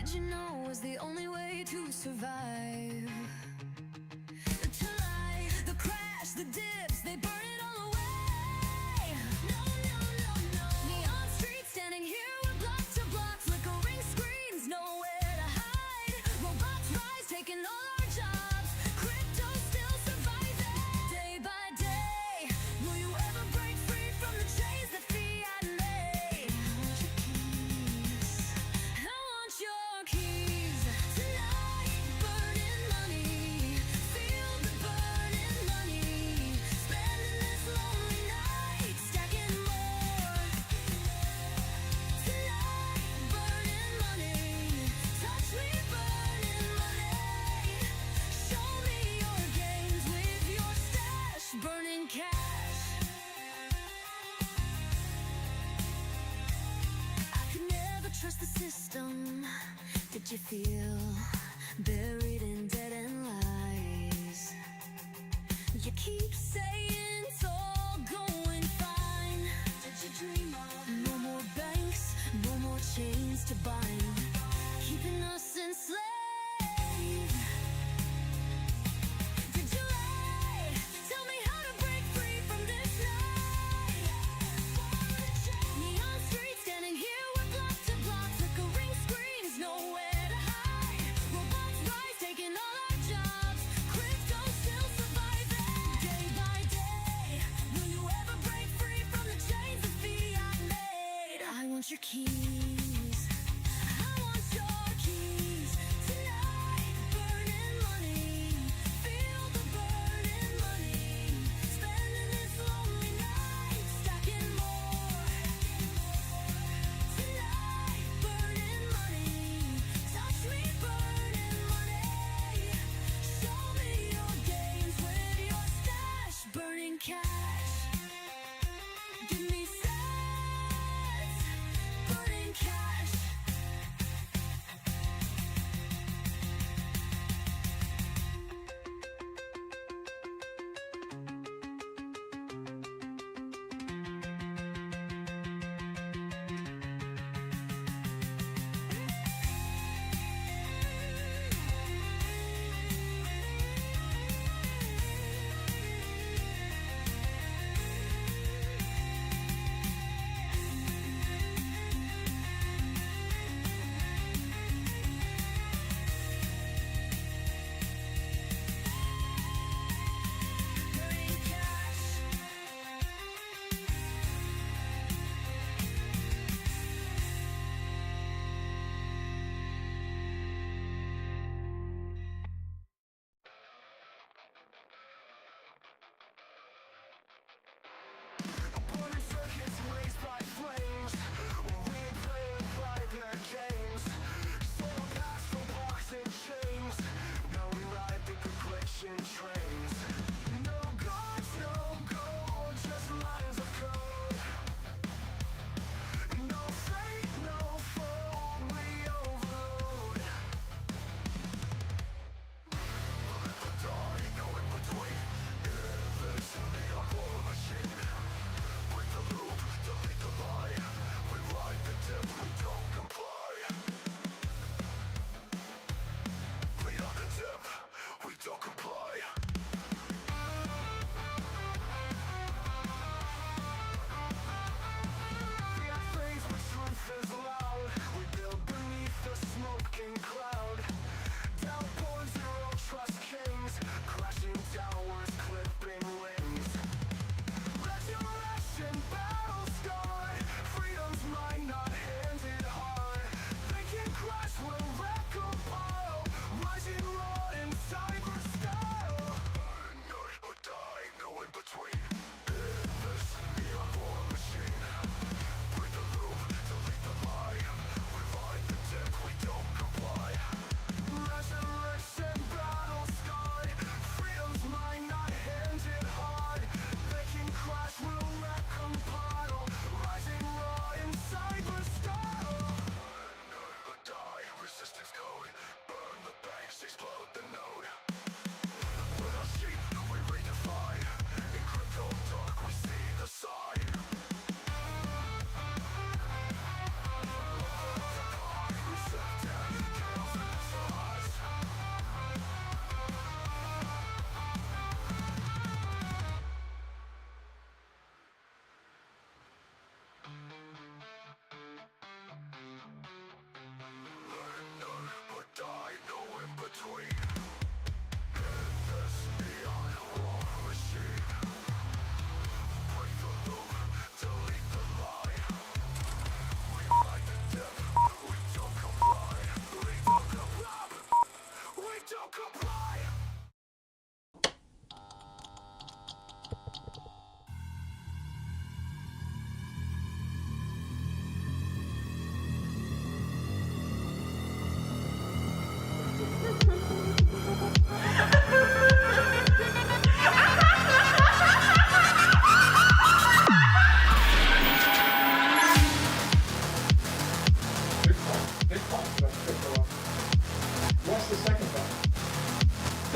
Did you know is the only way to survive? To lie, the crash, the dips, they burn it all away. No, no, no, no. Neon streets standing here, we're block to block, flickering screens, nowhere to hide. Robots rise, taking all our jobs. Crypto still surviving. Day by day, will you ever break free from the chains that fiat made? I want your keys. Tonight, burning money. Feel the burning money. Spending this lonely night, stacking more. Tonight, burning money. Touch me, burning money. Show me your gains with your stash, burning cash. I could never trust the system. Did you feel buried in dead-end lies? You keep saying it's all going fine. Did you dream of no more banks, no more chains to bind, keeping us enslaved? Did you lie? Tell me how to break free from this night. Neon streets standing here, we're block to block, flickering screens, nowhere to hide. Robots rise, taking all our jobs. Crypto still surviving. Day by day, will you ever break free from the chains that fiat made? I want your keys. I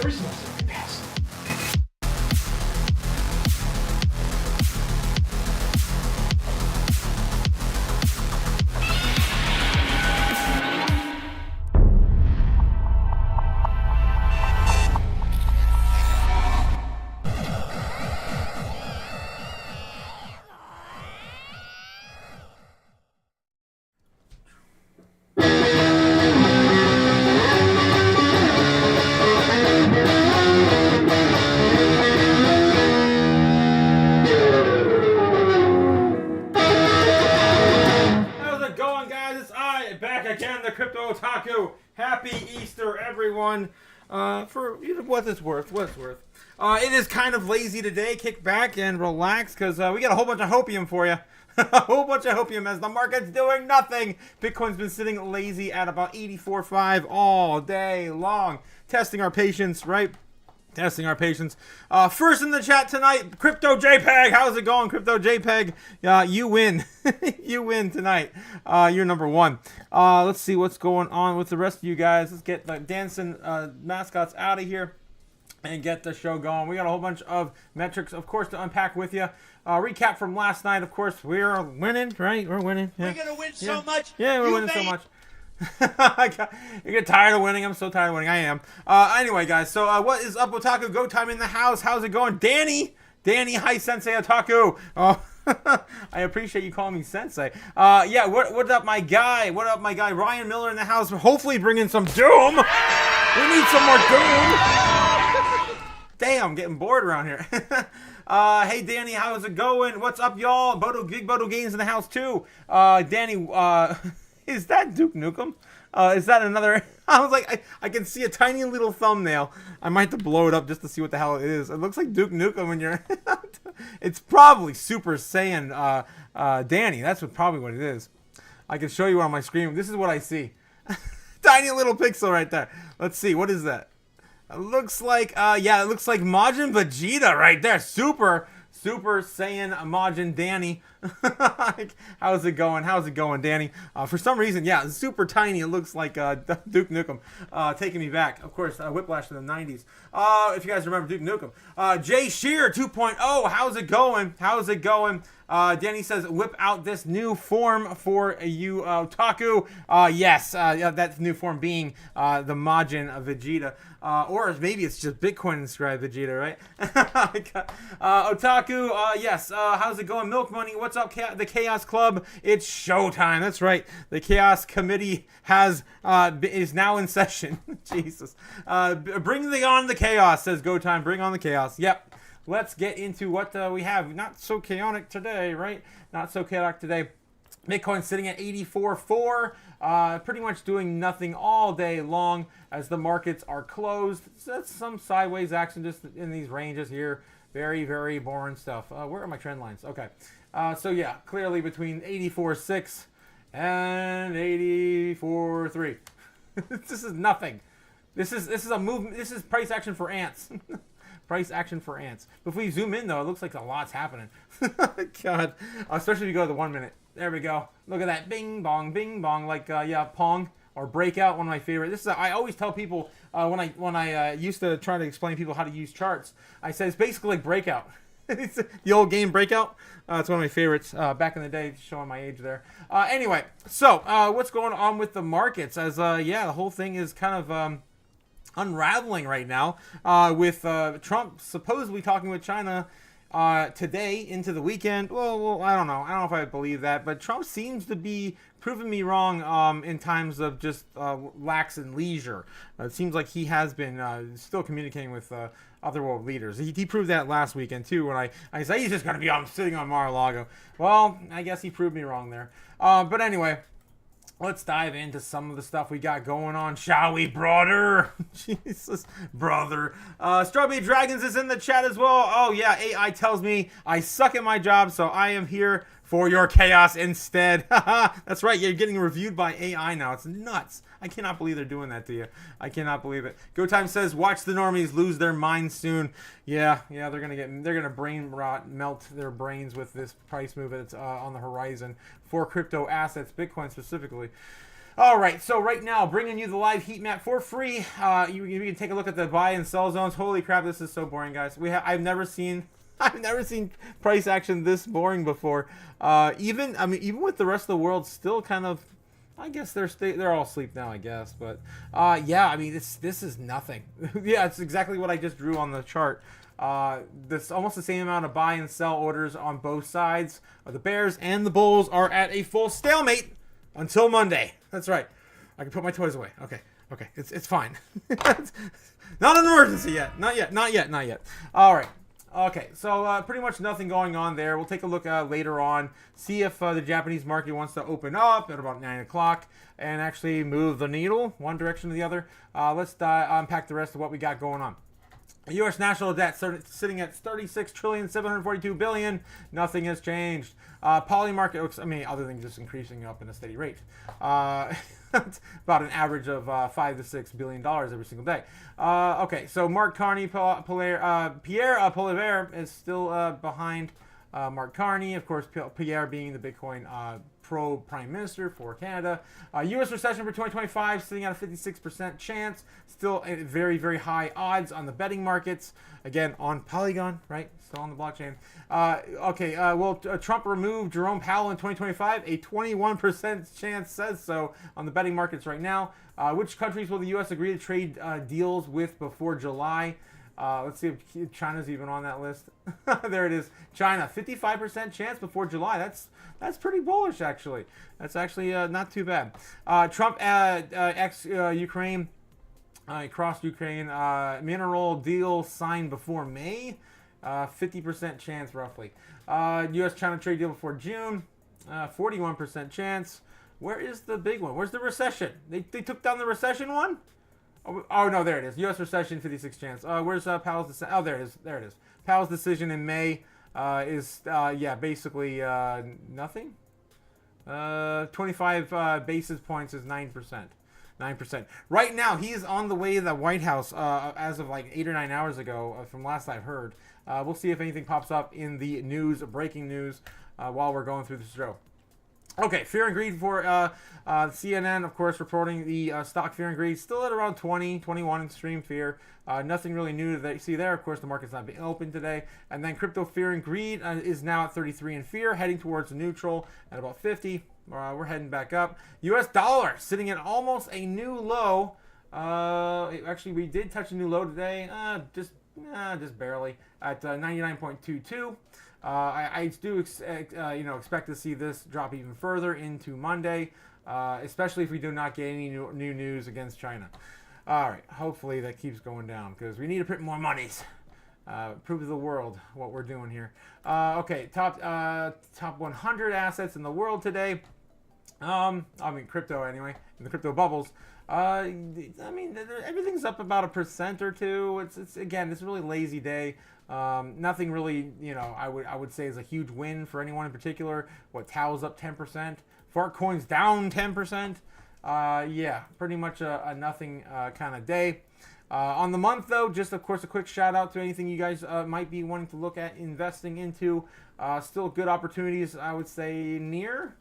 There is no second best. Again, the Crypto Otaku. Happy Easter, everyone. For what it's worth, it is kind of lazy today. Kick back and relax because we got a whole bunch of hopium for you. A whole bunch of hopium as the market's doing nothing. Bitcoin's been sitting lazy at about 84.5 all day long. Testing our patience, right? Testing our patience. First in the chat tonight, Crypto JPEG. How's it going, Crypto JPEG? You win. You win tonight. You're number one. Let's see what's going on with the rest of you guys. Let's get the dancing mascots out of here and get the show going. We got a whole bunch of metrics, of course, to unpack with you. Recap from last night, of course. We're winning, right? We're winning. Yeah. We're going to win so much. Yeah, we're winning so much. You get tired of winning. I'm so tired of winning. I am. Anyway, guys. So what is up, Otaku? Go time in the house. How's it going, Danny? Hi, Sensei Otaku. Oh, I appreciate you calling me Sensei. Yeah. What up, my guy? What up, my guy? Ryan Miller in the house. Hopefully, bringing some doom. We need some more doom. Damn, I'm getting bored around here. Hey, Danny, how's it going? What's up, y'all? Big Bodo Gaines in the house too. Danny. Is that Duke Nukem? Is that another? I was like, I can see a tiny little thumbnail. I might have to blow it up just to see what the hell it is. It looks like Duke Nukem when you're... It's probably Super Saiyan Danny. That's probably what it is. I can show you on my screen. This is what I see. Tiny little pixel right there. Let's see. What is that? It looks like, yeah, it looks like Majin Vegeta right there. Super Saiyan Majin Danny. How's it going? How's it going, Danny? For some reason, yeah, super tiny. It looks like Duke Nukem. Taking me back. Of course, Whiplash to the 90s. If you guys remember Duke Nukem. Jay Shear 2.0. How's it going? How's it going? Danny says, whip out this new form for you, Otaku. Yes, that new form being the Majin Vegeta. Or maybe it's just Bitcoin inscribed Vegeta, right? Otaku, yes, how's it going? Milk Money, what's up, the Chaos Club? It's showtime. That's right. The Chaos Committee is now in session. Jesus. Bring on the chaos, says Go Time. Bring on the chaos. Yep. Let's get into what we have. Not so chaotic today, right? Not so chaotic today. Bitcoin sitting at 84.4, pretty much doing nothing all day long as the markets are closed. So that's some sideways action just in these ranges here. Very, very boring stuff. Where are my trend lines? Okay. So yeah, clearly between 84.6 and 84.3. This is nothing. This is a movement. This is price action for ants. Price action for ants. But if we zoom in, though, it looks like a lot's happening. God. Especially if you go to the 1 minute. There we go. Look at that. Bing, bong, like, yeah, Pong or Breakout, one of my favorite. This is, I always tell people, when I used to try to explain to people how to use charts, I say it's basically like Breakout. It's the old game Breakout. It's one of my favorites back in the day, showing my age there. Anyway, so what's going on with the markets? As, yeah, the whole thing is kind of... unraveling right now with Trump supposedly talking with China today into the weekend. Well, I don't know. I don't know if I believe that, but Trump seems to be proving me wrong in times of just lax and leisure. It seems like he has been still communicating with other world leaders. He proved that last weekend too when I said he's just going to be sitting on Mar-a-Lago. Well, I guess he proved me wrong there. But anyway, let's dive into some of the stuff we got going on, shall we, brother? Jesus, brother. Strawberry Dragons is in the chat as well. Oh, yeah, AI tells me I suck at my job, so I am here for your chaos instead. That's right, you're getting reviewed by AI now. It's nuts. I cannot believe they're doing that to you. I cannot believe it. Go Time says, watch the normies lose their minds soon. Yeah, they're gonna brain rot, melt their brains with this price move that's on the horizon for crypto assets, Bitcoin specifically. All right, so right now, bringing you the live heat map for free. You can take a look at the buy and sell zones. Holy crap, this is so boring, guys. I've never seen price action this boring before. Even with the rest of the world still kind of, I guess they're all asleep now, I guess. But yeah, I mean this is nothing. Yeah, it's exactly what I just drew on the chart. This almost the same amount of buy and sell orders on both sides. The Bears and the Bulls are at a full stalemate until Monday. That's right. I can put my toys away. Okay. It's fine. Not an emergency yet. Not yet. All right. Okay, so pretty much nothing going on there. We'll take a look later on, see if the Japanese market wants to open up at about 9 o'clock and actually move the needle one direction or the other. Let's unpack the rest of what we got going on. U.S. national debt sitting at $36,742,000,000,000. Nothing has changed. Poly market, other than just increasing up in a steady rate. It's about an average of $5 to $6 billion every single day. Okay, so Mark Carney, Pierre Poilievre is still behind Mark Carney. Of course, Pierre being the Bitcoin pro-prime minister for Canada. U.S. recession for 2025 sitting at a 56% chance. Still at very, very high odds on the betting markets. Again, on Polygon, right? Still on the blockchain. Will Trump remove Jerome Powell in 2025? A 21% chance says so on the betting markets right now. Which countries will the U.S. agree to trade deals with before July? Let's see if China's even on that list. There it is. China, 55% chance before July. That's pretty bullish, actually. That's actually not too bad. Trump Ukraine, crossed Ukraine. Mineral deal signed before May. 50% chance, roughly. U.S.-China trade deal before June. 41% chance. Where is the big one? Where's the recession? They took down the recession one? Oh, no, there it is. U.S. recession, 56 chance. Where's Powell's decision? Oh, there it is. There it is. Powell's decision in May is, basically nothing. 25 basis points is 9%. 9%. Right now, he's on the way to the White House as of like 8 or 9 hours ago, from last I've heard. We'll see if anything pops up in the news, breaking news, while we're going through the show. Okay, fear and greed for CNN, of course, reporting the stock fear and greed still at around 20, 21 extreme fear. Nothing really new to see there. Of course, the market's not being open today. And then crypto fear and greed is now at 33 in fear, heading towards neutral at about 50. We're heading back up. U.S. dollar sitting at almost a new low. Actually, we did touch a new low today, just barely at 99.22. I do expect to see this drop even further into Monday, especially if we do not get any new news against China. All right, hopefully that keeps going down because we need to print more monies. Prove to the world what we're doing here. Okay, top 100 assets in the world today. Crypto anyway, in the crypto bubbles. Everything's up about 1% or 2%. It's again, it's a really lazy day. Nothing really, I would say is a huge win for anyone in particular. Tao's up 10%. Fartcoin's down 10%. Yeah, pretty much a nothing kind of day. On the month, though, just, of course, a quick shout-out to anything you guys might be wanting to look at investing into. Still good opportunities, I would say, near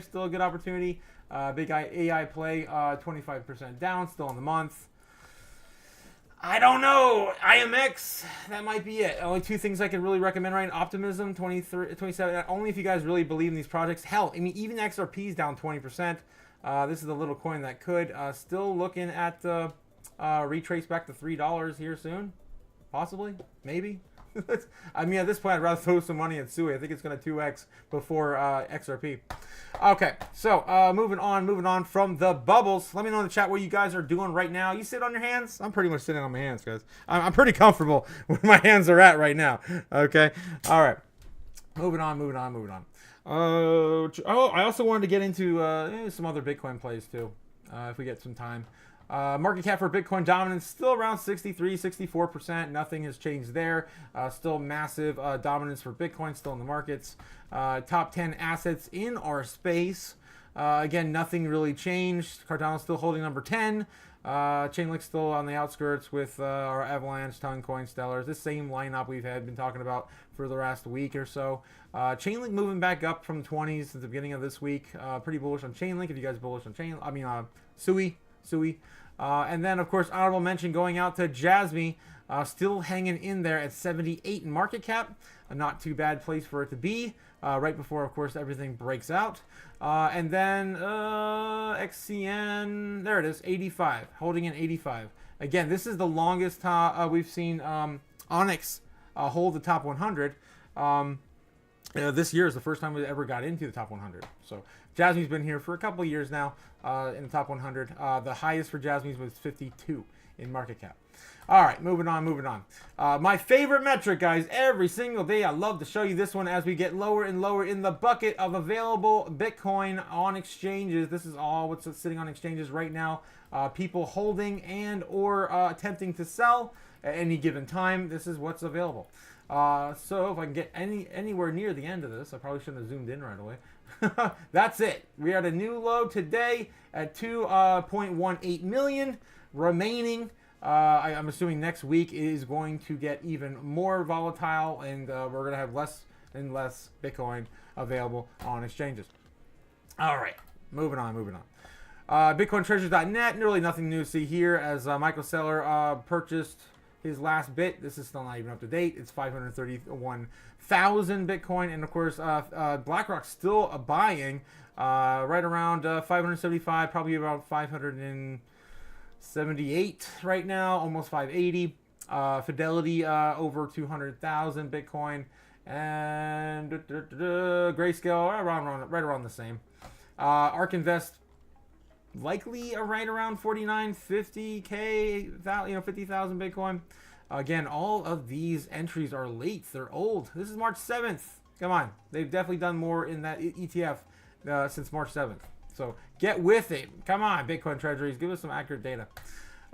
still a good opportunity. Big AI play, 25% down, still on the month. I don't know. IMX, that might be it. Only two things I could really recommend right now. Optimism, 27. Only if you guys really believe in these projects. Hell, even XRP is down 20%. This is a little coin that could. Still looking at retrace back to $3 here soon. Possibly. Maybe. At this point, I'd rather throw some money at Sui. I think it's going to 2x before XRP. Okay, so moving on from the bubbles. Let me know in the chat what you guys are doing right now. You sit on your hands? I'm pretty much sitting on my hands, guys. I'm pretty comfortable where my hands are at right now. Okay, all right. Moving on. I also wanted to get into some other Bitcoin plays too, if we get some time. Market cap for Bitcoin dominance still around 64%. Nothing has changed there. Still massive dominance for Bitcoin still in the markets. Top 10 assets in our space. Again, nothing really changed. Cardano's still holding number 10. Chainlink's still on the outskirts with our Avalanche, Toncoin, Stellars. This same lineup we've been talking about for the last week or so. Chainlink moving back up from the 20s since the beginning of this week. Pretty bullish on Chainlink. If you guys are bullish on Sui. And then, of course, honorable mention going out to Jasmy. Still hanging in there at 78 in market cap. A not too bad place for it to be. Right before, of course, everything breaks out. And then XCN, there it is, 85. Holding in 85. Again, this is the longest we've seen Onyx hold the top 100. This year is the first time we ever got into the top 100. So Jasmy's been here for a couple of years now in the top 100. The highest for Jasmy's was 52 in market cap. All right, moving on. My favorite metric, guys, every single day. I love to show you this one as we get lower and lower in the bucket of available Bitcoin on exchanges. This is all what's sitting on exchanges right now. People holding and or attempting to sell at any given time. This is what's available. So if I can get anywhere near the end of this, I probably shouldn't have zoomed in right away. That's it. We are at a new low today at 2.18 million remaining. I'm assuming next week is going to get even more volatile, and we're going to have less and less Bitcoin available on exchanges. All right, moving on. BitcoinTreasures.net, really nothing new to see here as Michael Saylor purchased his last bit. This is still not even up to date. It's 531,000 Bitcoin, and of course, BlackRock's still buying right around 575, probably about 578 right now, almost 580. Fidelity over 200,000 Bitcoin, and Grayscale right around the same. ARK Invest likely right around 50K, 50,000 Bitcoin. Again, all of these entries are late. They're old. This is March 7th. Come on. They've definitely done more in that ETF since March 7th. So get with it. Come on, Bitcoin Treasuries. Give us some accurate data.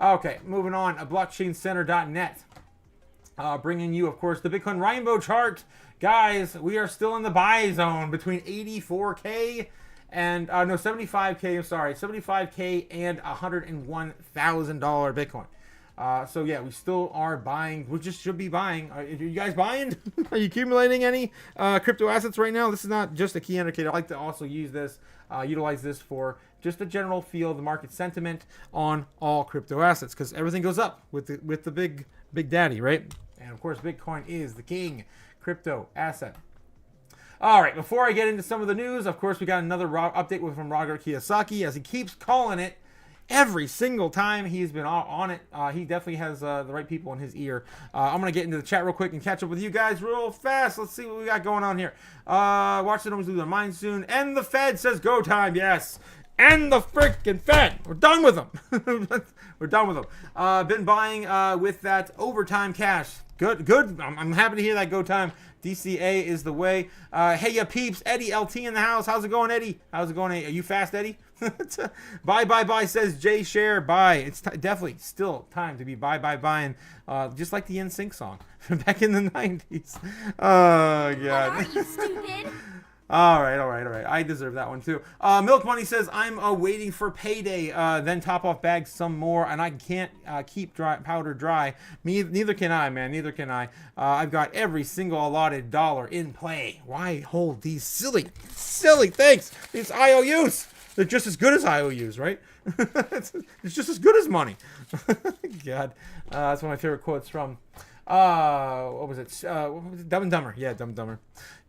Okay, moving on. BlockchainCenter.net. Bringing you, of course, the Bitcoin Rainbow chart. Guys, we are still in the buy zone between 84K and 75K. I'm sorry, 75K and $101,000 Bitcoin. So yeah, we still are buying. We just should be buying. Are you guys buying? Are you accumulating any crypto assets right now? This is not just a key indicator. I like to also use this, utilize this for just a general feel of the market sentiment on all crypto assets, because everything goes up with the big daddy, right? And of course, Bitcoin is the king crypto asset. All right, before I get into some of the news, of course, we got another update from Robert Kiyosaki, as he keeps calling it every single time he's been on it. He definitely has the right people in his ear. I'm going to get into the chat real quick and catch up with you guys real fast. Let's see what we got going on here. Watch the numbers lose their mind soon. And the Fed says go time. Yes. And the freaking Fed. We're done with them. We're done with them. Been buying with that overtime cash. Good. I'm happy to hear that go time. DCA is the way. Hey, ya peeps. Eddie LT in the house. How's it going, Eddie? How's it going? Are you fast, Eddie? Bye, says Jay Share. Bye. It's definitely still time to be buying. Just like the NSYNC song from back in the 90s. Oh, God. What are you, stupid? All right. I deserve that one too. Milk Money says, I'm waiting for payday, then top off bags some more, and I can't keep powder dry. Neither can I, man. Neither can I. I've got every single allotted dollar in play. Why hold these silly things? These IOUs. They're just as good as IOUs, right? It's just as good as money. God. That's one of my favorite quotes from... what was it? Dumb and Dumber. Yeah, Dumb and Dumber.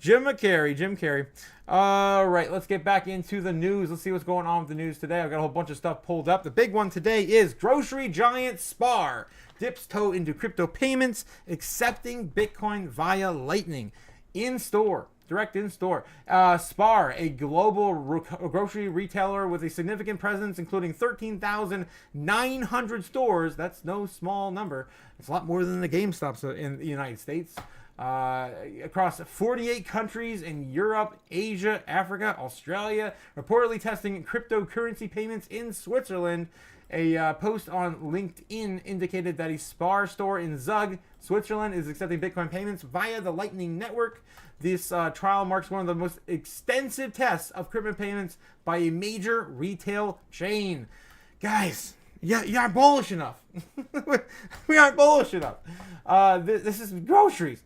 Jim Carrey. All right, let's get back into the news. Let's see what's going on with the news today. I've got a whole bunch of stuff pulled up. The big one today is grocery giant Spar dips toe into crypto payments, accepting Bitcoin via Lightning in store. Direct in store. Spar, a global grocery retailer with a significant presence, including 13,900 stores. That's no small number. It's a lot more than the GameStops in the United States. Across 48 countries in Europe, Asia, Africa, Australia, reportedly testing cryptocurrency payments in Switzerland. A post on LinkedIn indicated that a Spar store in Zug, Switzerland, is accepting Bitcoin payments via the Lightning Network. This trial marks one of the most extensive tests of crypto payments by a major retail chain. Guys, yeah, you aren't bullish enough. We aren't bullish enough. This is groceries.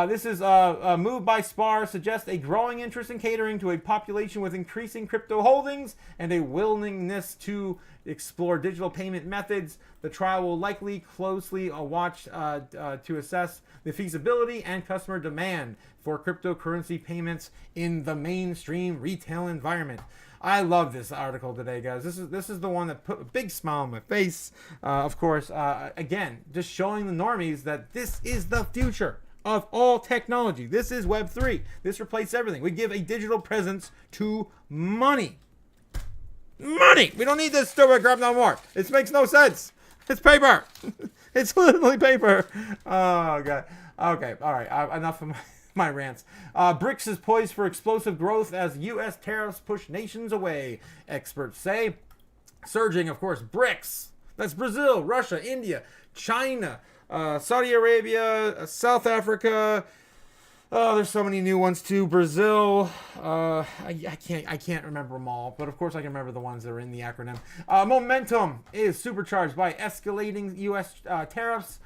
This is a move by Spar suggests a growing interest in catering to a population with increasing crypto holdings and a willingness to explore digital payment methods. The trial will likely closely watch to assess the feasibility and customer demand for cryptocurrency payments in the mainstream retail environment. I love this article today, guys. This is the one that put a big smile on my face. Of course, again, just showing the normies that this is the future of all technology. This is Web3. This replaces everything. We give a digital presence to money. Money! We don't need this stupid crap no more. It makes no sense. It's paper. It's literally paper. Oh, God. Okay, all right. Enough of my rants. BRICS is poised for explosive growth as U.S. tariffs push nations away, experts say. Surging, of course, BRICS. That's Brazil, Russia, India, China, Saudi Arabia, South Africa. Oh, there's so many new ones too. Brazil. I can't remember them all, but of course I can remember the ones that are in the acronym. Momentum is supercharged by escalating U.S. Tariffs,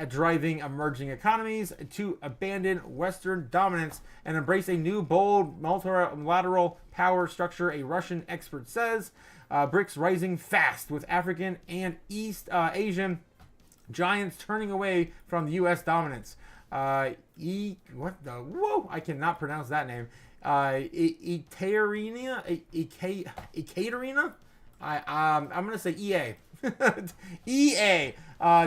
driving emerging economies to abandon Western dominance and embrace a new, bold, multilateral power structure, a Russian expert says. BRICS rising fast, with African and East Asian giants turning away from U.S. dominance. I cannot pronounce that name. Ekaterina? I'm going to say EA. EA,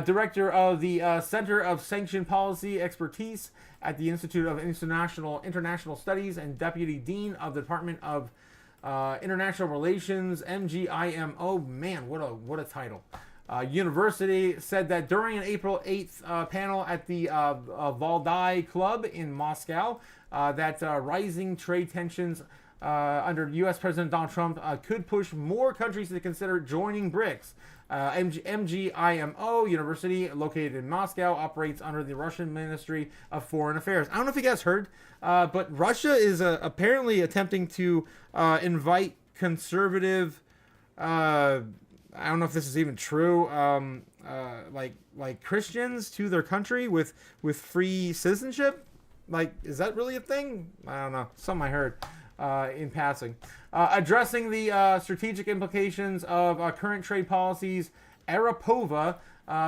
director of the Center of Sanction Policy Expertise at the Institute of International Studies and Deputy Dean of the Department of International Relations, MGIMO. Man, what a title. University said that during an April 8th panel at the Valdai Club in Moscow, that rising trade tensions under U.S. President Donald Trump could push more countries to consider joining BRICS. MGIMO University, located in Moscow, operates under the Russian Ministry of Foreign Affairs. I don't know if you guys heard, but Russia is apparently attempting to invite conservative, I don't know if this is even true, like Christians to their country with free citizenship. Like, is that really a thing? I don't know. Something I heard in passing. Addressing the strategic implications of current trade policies, Arapova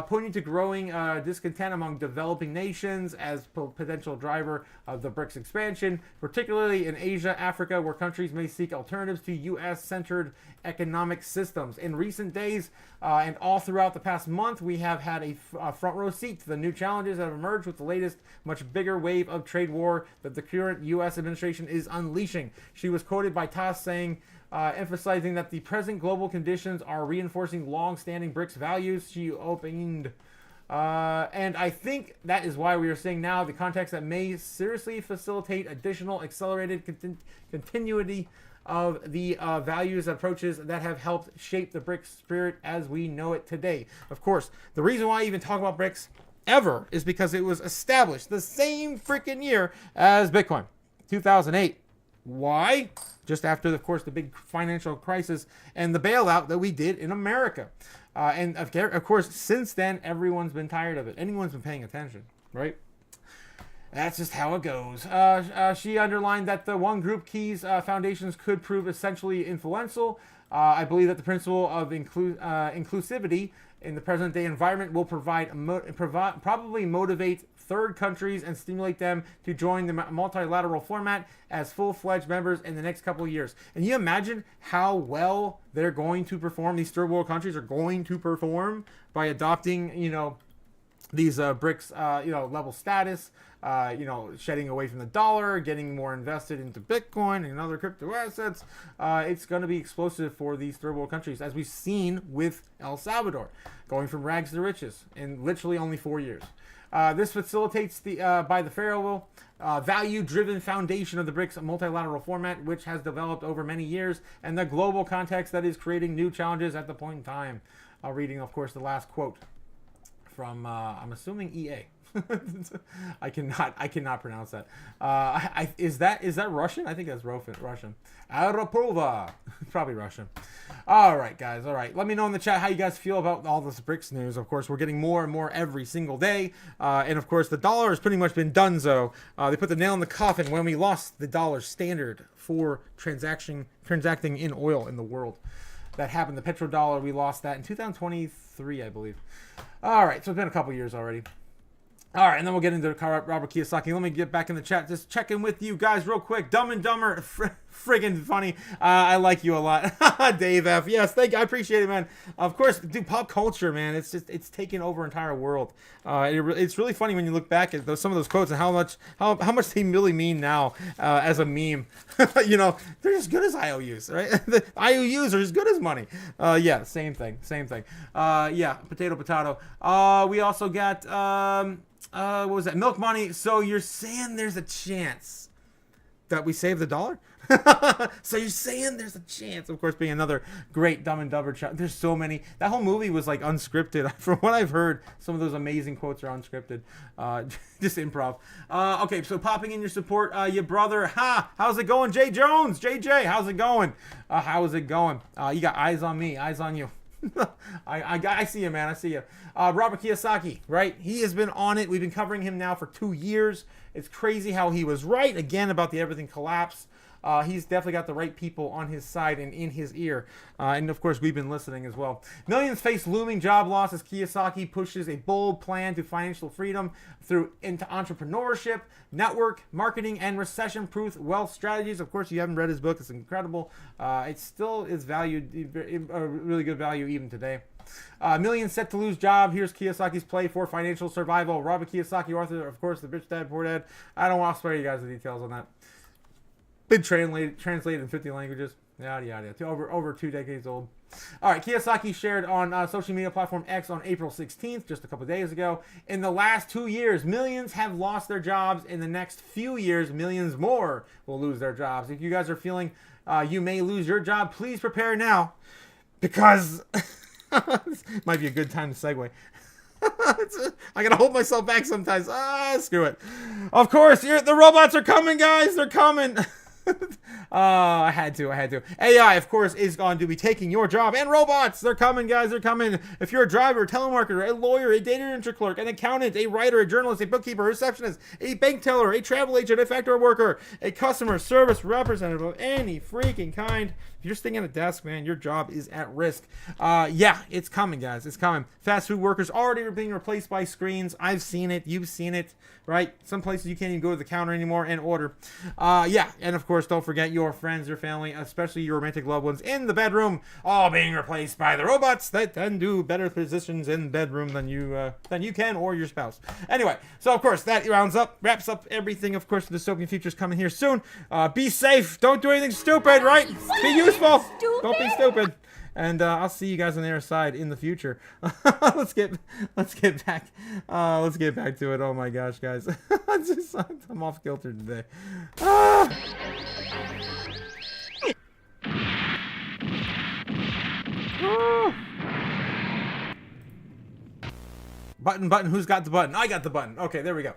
pointing to growing discontent among developing nations as potential driver of the BRICS expansion, particularly in Asia, Africa, where countries may seek alternatives to U.S.-centered economic systems. In recent days and all throughout the past month, we have had a front row seat to the new challenges that have emerged with the latest, much bigger wave of trade war that the current U.S. administration is unleashing. She was quoted by TASS saying, emphasizing that the present global conditions are reinforcing long-standing BRICS values. She opened, and I think that is why we are seeing now the context that may seriously facilitate additional accelerated continuity of the values and approaches that have helped shape the BRICS spirit as we know it today. Of course, the reason why I even talk about BRICS ever is because it was established the same freaking year as Bitcoin, 2008. Why? Just after, of course, the big financial crisis and the bailout that we did in America. And of course, since then, everyone's been tired of it. Anyone's been paying attention, right? That's just how it goes. She underlined that the one group keys foundations could prove essentially influential. I believe that the principle of inclusivity in the present day environment will probably motivate third countries and stimulate them to join the multilateral format as full-fledged members in the next couple of years. And you imagine how well they're going to perform, these third world countries are going to perform by adopting, these BRICS, level status, shedding away from the dollar, getting more invested into Bitcoin and other crypto assets. It's going to be explosive for these third world countries, as we've seen with El Salvador, going from rags to riches in literally only 4 years. This facilitates by the favorable value-driven foundation of the BRICS multilateral format, which has developed over many years, and the global context that is creating new challenges at the point in time. reading, of course, the last quote from I'm assuming EA. I cannot pronounce that. Is that Russian? I think that's Russian. Arapova. Probably Russian. All right, guys. All right. Let me know in the chat how you guys feel about all this BRICS news. Of course, we're getting more and more every single day. And of course, the dollar has pretty much been donezo. They put the nail in the coffin when we lost the dollar standard for transacting in oil in the world. That happened. The petrodollar, we lost that in 2023, I believe. All right. So it's been a couple years already. All right, and then we'll get into Robert Kiyosaki. Let me get back in the chat. Just checking with you guys real quick. Dumb and Dumber, friggin' funny. I like you a lot. Dave F. Yes, thank you. I appreciate it, man. Of course, dude, pop culture, man. It's taken over entire world. It's really funny when you look back at some of those quotes and how much they really mean now as a meme. You know, they're as good as IOUs, right? The IOUs are as good as money. Yeah, same thing. Yeah, potato. We also got what was that? Milk money. So you're saying there's a chance that we save the dollar? So you're saying there's a chance, of course, being another great Dumb and Dumber. There's so many. That whole movie was like unscripted. From what I've heard, some of those amazing quotes are unscripted. Just improv. Okay, so popping in your support, your brother. How's it going, Jay Jones? JJ, how's it going? How's it going? You got eyes on me, eyes on you. I see you, man. I see you. Robert Kiyosaki, right? He has been on it. We've been covering him now for 2 years. It's crazy how he was right again about the everything collapse. He's definitely got the right people on his side and in his ear. And of course, we've been listening as well. Millions face looming job loss as Kiyosaki pushes a bold plan to financial freedom into entrepreneurship, network marketing, and recession-proof wealth strategies. Of course, you haven't read his book. It's incredible. It still is valued, a really good value even today. Millions set to lose job. Here's Kiyosaki's play for financial survival. Robert Kiyosaki, author, of course, The Rich Dad Poor Dad. I don't want to spare you guys the details on that. Been translated in 50 languages. Yada, yada. Over 2 decades old. All right, Kiyosaki shared on social media platform X on April 16th, just a couple days ago. In the last 2 years, millions have lost their jobs. In the next few years, millions more will lose their jobs. If you guys are feeling you may lose your job, please prepare now, because this might be a good time to segue. I gotta hold myself back sometimes. Screw it. Of course, the robots are coming, guys. They're coming. I had to. AI, of course, is going to be taking your job. And robots, they're coming, guys. They're coming. If you're a driver, a telemarketer, a lawyer, a data entry clerk, an accountant, a writer, a journalist, a bookkeeper, a receptionist, a bank teller, a travel agent, a factory worker, a customer service representative of any freaking kind, if you're sitting at a desk, man, your job is at risk. Yeah, it's coming, guys. It's coming. Fast food workers already are being replaced by screens. I've seen it. You've seen it, right? Some places you can't even go to the counter anymore and order. Yeah, and of course, don't forget your friends, your family, especially your romantic loved ones in the bedroom, all being replaced by the robots that can do better positions in the bedroom than you can, or your spouse. Anyway, so of course that wraps up everything. Of course, the dystopian future's coming here soon. Be safe. Don't do anything stupid, right? Be useful. Don't be stupid. And I'll see you guys on the other side in the future. Let's get back. Let's get back to it. Oh my gosh, guys, I'm off kilter today. Button, who's got the button? I got the button. Okay, there we go.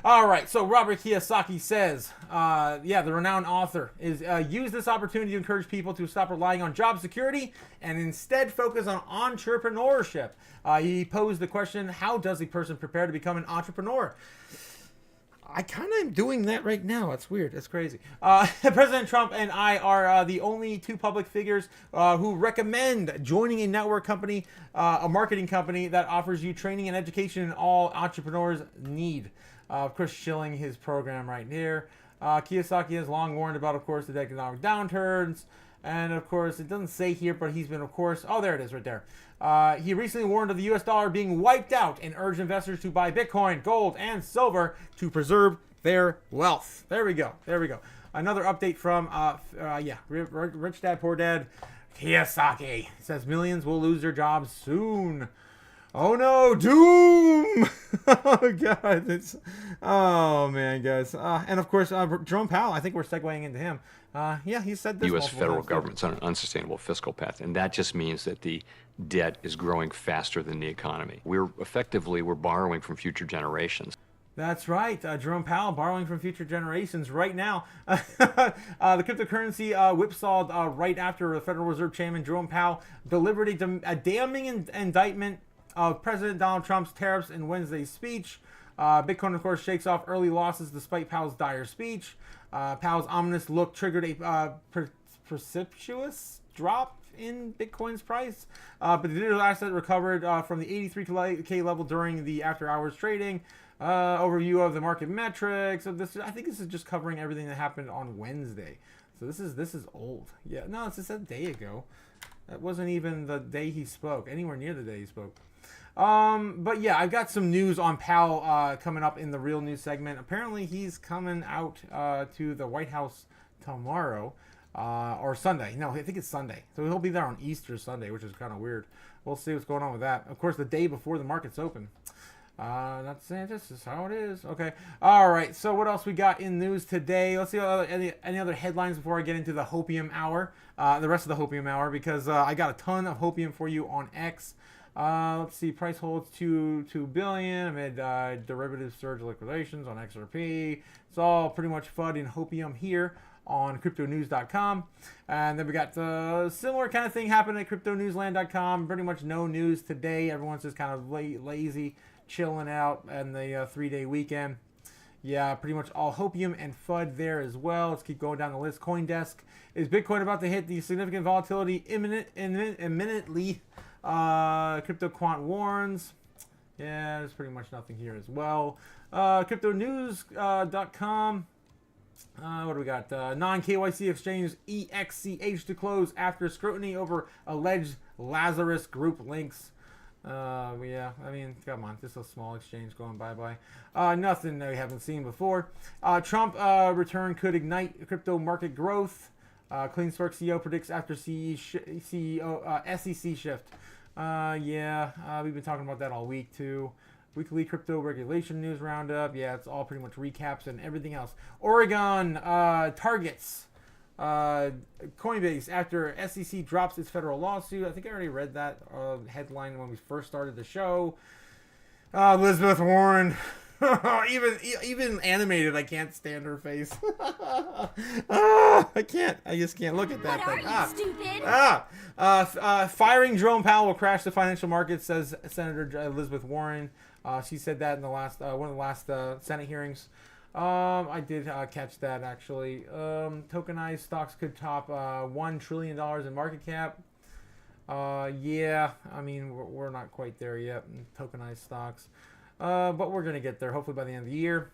All right, so Robert Kiyosaki says, the renowned author is use this opportunity to encourage people to stop relying on job security and instead focus on entrepreneurship. He posed the question, how does a person prepare to become an entrepreneur? I kind of am doing that right now. It's weird. It's crazy. President Trump and I are the only two public figures who recommend joining a network company, a marketing company that offers you training and education all entrepreneurs need. Of course, shilling his program right here. Kiyosaki has long warned about, of course, the economic downturns. And, of course, it doesn't say here, but he's been, of course... Oh, there it is right there. He recently warned of the U.S. dollar being wiped out and urged investors to buy Bitcoin, gold, and silver to preserve their wealth. There we go. Another update from, Rich Dad, Poor Dad, Kiyosaki. It says millions will lose their jobs soon. Oh, no. Doom. Oh, God. Oh, man, guys. And, of course, Jerome Powell, I think we're segueing into him. He said this. The U.S. federal government's on an unsustainable fiscal path, and that just means that the debt is growing faster than the economy. We're borrowing from future generations. That's right. Jerome Powell borrowing from future generations right now. The cryptocurrency whipsawed right after the Federal Reserve Chairman Jerome Powell delivered a damning indictment of President Donald Trump's tariffs in Wednesday's speech. Bitcoin, of course, shakes off early losses despite Powell's dire speech. Powell's ominous look triggered a precipitous drop in Bitcoin's price, but the digital asset recovered from the 83K level during the after-hours trading. Overview of the market metrics. So I think this is just covering everything that happened on Wednesday. So this is old. Yeah, no, it's just a day ago. That wasn't even the day he spoke. Anywhere near the day he spoke. But yeah, I've got some news on Powell coming up in the real news segment. Apparently, he's coming out to the White House tomorrow or Sunday. No, I think it's Sunday. So he'll be there on Easter Sunday, which is kind of weird. We'll see what's going on with that. Of course, the day before the market's open. Not saying this is how it is. Okay. All right. So what else we got in news today? Let's see any other headlines before I get into the Hopium hour, the rest of the Hopium hour, because I got a ton of Hopium for you on X. Let's see. Price holds $2 billion amid derivative surge liquidations on XRP. It's all pretty much FUD in Hopium here on cryptonews.com. And then we got the similar kind of thing happening at cryptonewsland.com. Pretty much no news today. Everyone's just kind of lazy, chilling out and the 3-day weekend. Yeah, pretty much all Hopium and FUD there as well. Let's keep going down the list. CoinDesk. Is Bitcoin about to hit the significant volatility imminently? CryptoQuant warns. Yeah, there's pretty much nothing here as well. Cryptonews.com. What do we got? Non-KYC exchange EXCH to close after scrutiny over alleged Lazarus Group links. Yeah, I mean, come on, just a small exchange going bye-bye. Nothing that we haven't seen before. Trump return could ignite crypto market growth. CleanSpark CEO predicts after SEC shift. Yeah, we've been talking about that all week too. Weekly crypto regulation news roundup. Yeah, it's all pretty much recaps and everything else. Oregon targets Coinbase after SEC drops its federal lawsuit. I think I already read that headline when we first started the show. Elizabeth Warren, even animated, I can't stand her face. I can't. I just can't look at that thing. What are you, stupid? Firing Jerome Powell will crash the financial markets, says Senator Elizabeth Warren. She said that in the last one of the last Senate hearings. I did catch that actually. Tokenized stocks could top $1 trillion in market cap. Yeah, I mean we're not quite there yet in tokenized stocks, but we're gonna get there hopefully by the end of the year.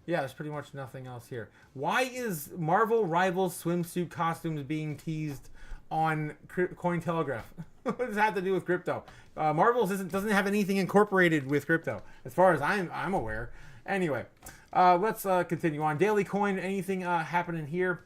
Yeah, there's pretty much nothing else here. Why is Marvel Rivals swimsuit costumes being teased on Cointelegraph? What does that have to do with crypto? Marvels doesn't have anything incorporated with crypto, as far as I'm aware. Anyway, let's continue on. Daily Coin, anything happening here?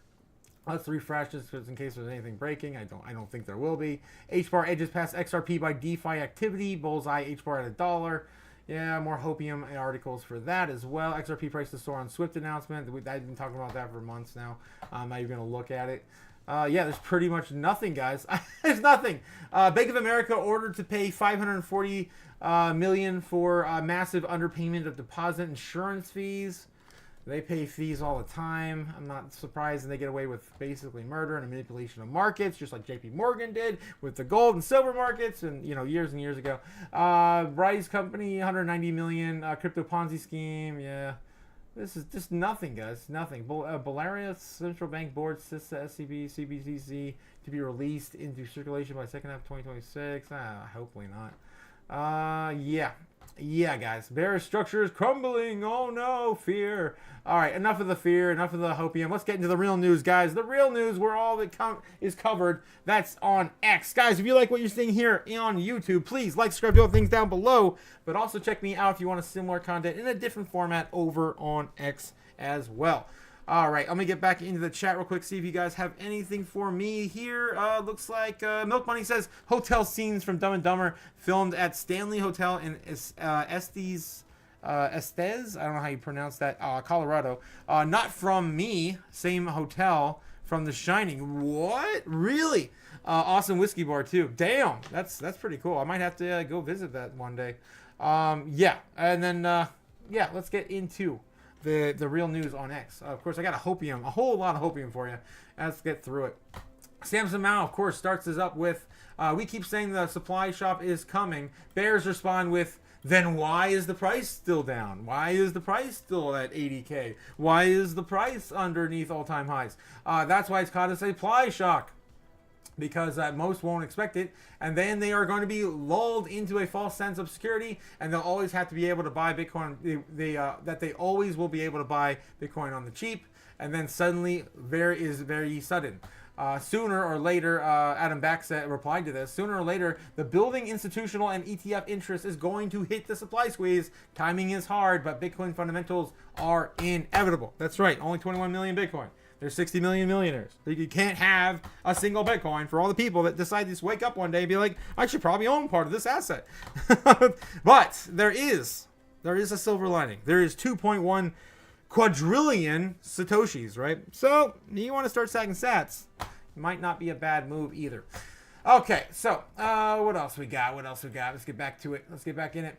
Let's refresh this just in case there's anything breaking. I don't think there will be. HBAR edges past XRP by DeFi activity. Bullseye HBAR at $1. Yeah, more Hopium articles for that as well. XRP price to soar on Swift announcement. I've been talking about that for months now. I'm not even going to look at it. Yeah, there's pretty much nothing, guys. There's nothing. Bank of America ordered to pay $540 million for massive underpayment of deposit insurance fees. They pay fees all the time. I'm not surprised they get away with basically murder and manipulation of markets, just like JP Morgan did with the gold and silver markets, and years and years ago. Rise Company, $190 million crypto Ponzi scheme. Yeah. This is just nothing, guys. Nothing. Belarus Central Bank Board, CISA, SCB, CBCC to be released into circulation by second half of 2026. Hopefully not. Yeah, guys. Bearish structure is crumbling. Oh no, fear. All right, enough of the fear, enough of the hopium. Let's get into the real news, guys. The real news, where all that is covered, that's on X. Guys, if you like what you're seeing here on YouTube, please like, subscribe, do all things down below. But also check me out if you want a similar content in a different format over on X as well. All right, let me get back into the chat real quick, see if you guys have anything for me here. Looks like Milk Money says, hotel scenes from Dumb and Dumber filmed at Stanley Hotel in Estes, I don't know how you pronounce that, Colorado. Not from me, same hotel, from The Shining. What? Really? Awesome whiskey bar too. Damn, that's pretty cool. I might have to go visit that one day. Yeah, and then yeah, let's get into the real news on X. Of course, I got a whole lot of hopium for you. Let's get through it. Samson Mao, of course, starts us up with, we keep saying the supply shop is coming. Bears respond with, then why is the price still down? Why is the price still at 80K? Why is the price underneath all-time highs? That's why it's called a supply shock. Because most won't expect it, and then they are going to be lulled into a false sense of security, and they'll always have to be able to buy Bitcoin. They always will be able to buy Bitcoin on the cheap, and then suddenly very sudden. Sooner or later, Adam Back replied to this. Sooner or later, the building institutional and ETF interest is going to hit the supply squeeze. Timing is hard, but Bitcoin fundamentals are inevitable. That's right. Only 21 million Bitcoin. There's 60 million millionaires. You can't have a single Bitcoin for all the people that decide to just wake up one day and be like, I should probably own part of this asset. But there is a silver lining. There is 2.1 quadrillion Satoshis, right? So you want to start stacking sats. Might not be a bad move either. Okay, so what else we got? Let's get back to it. Let's get back in it.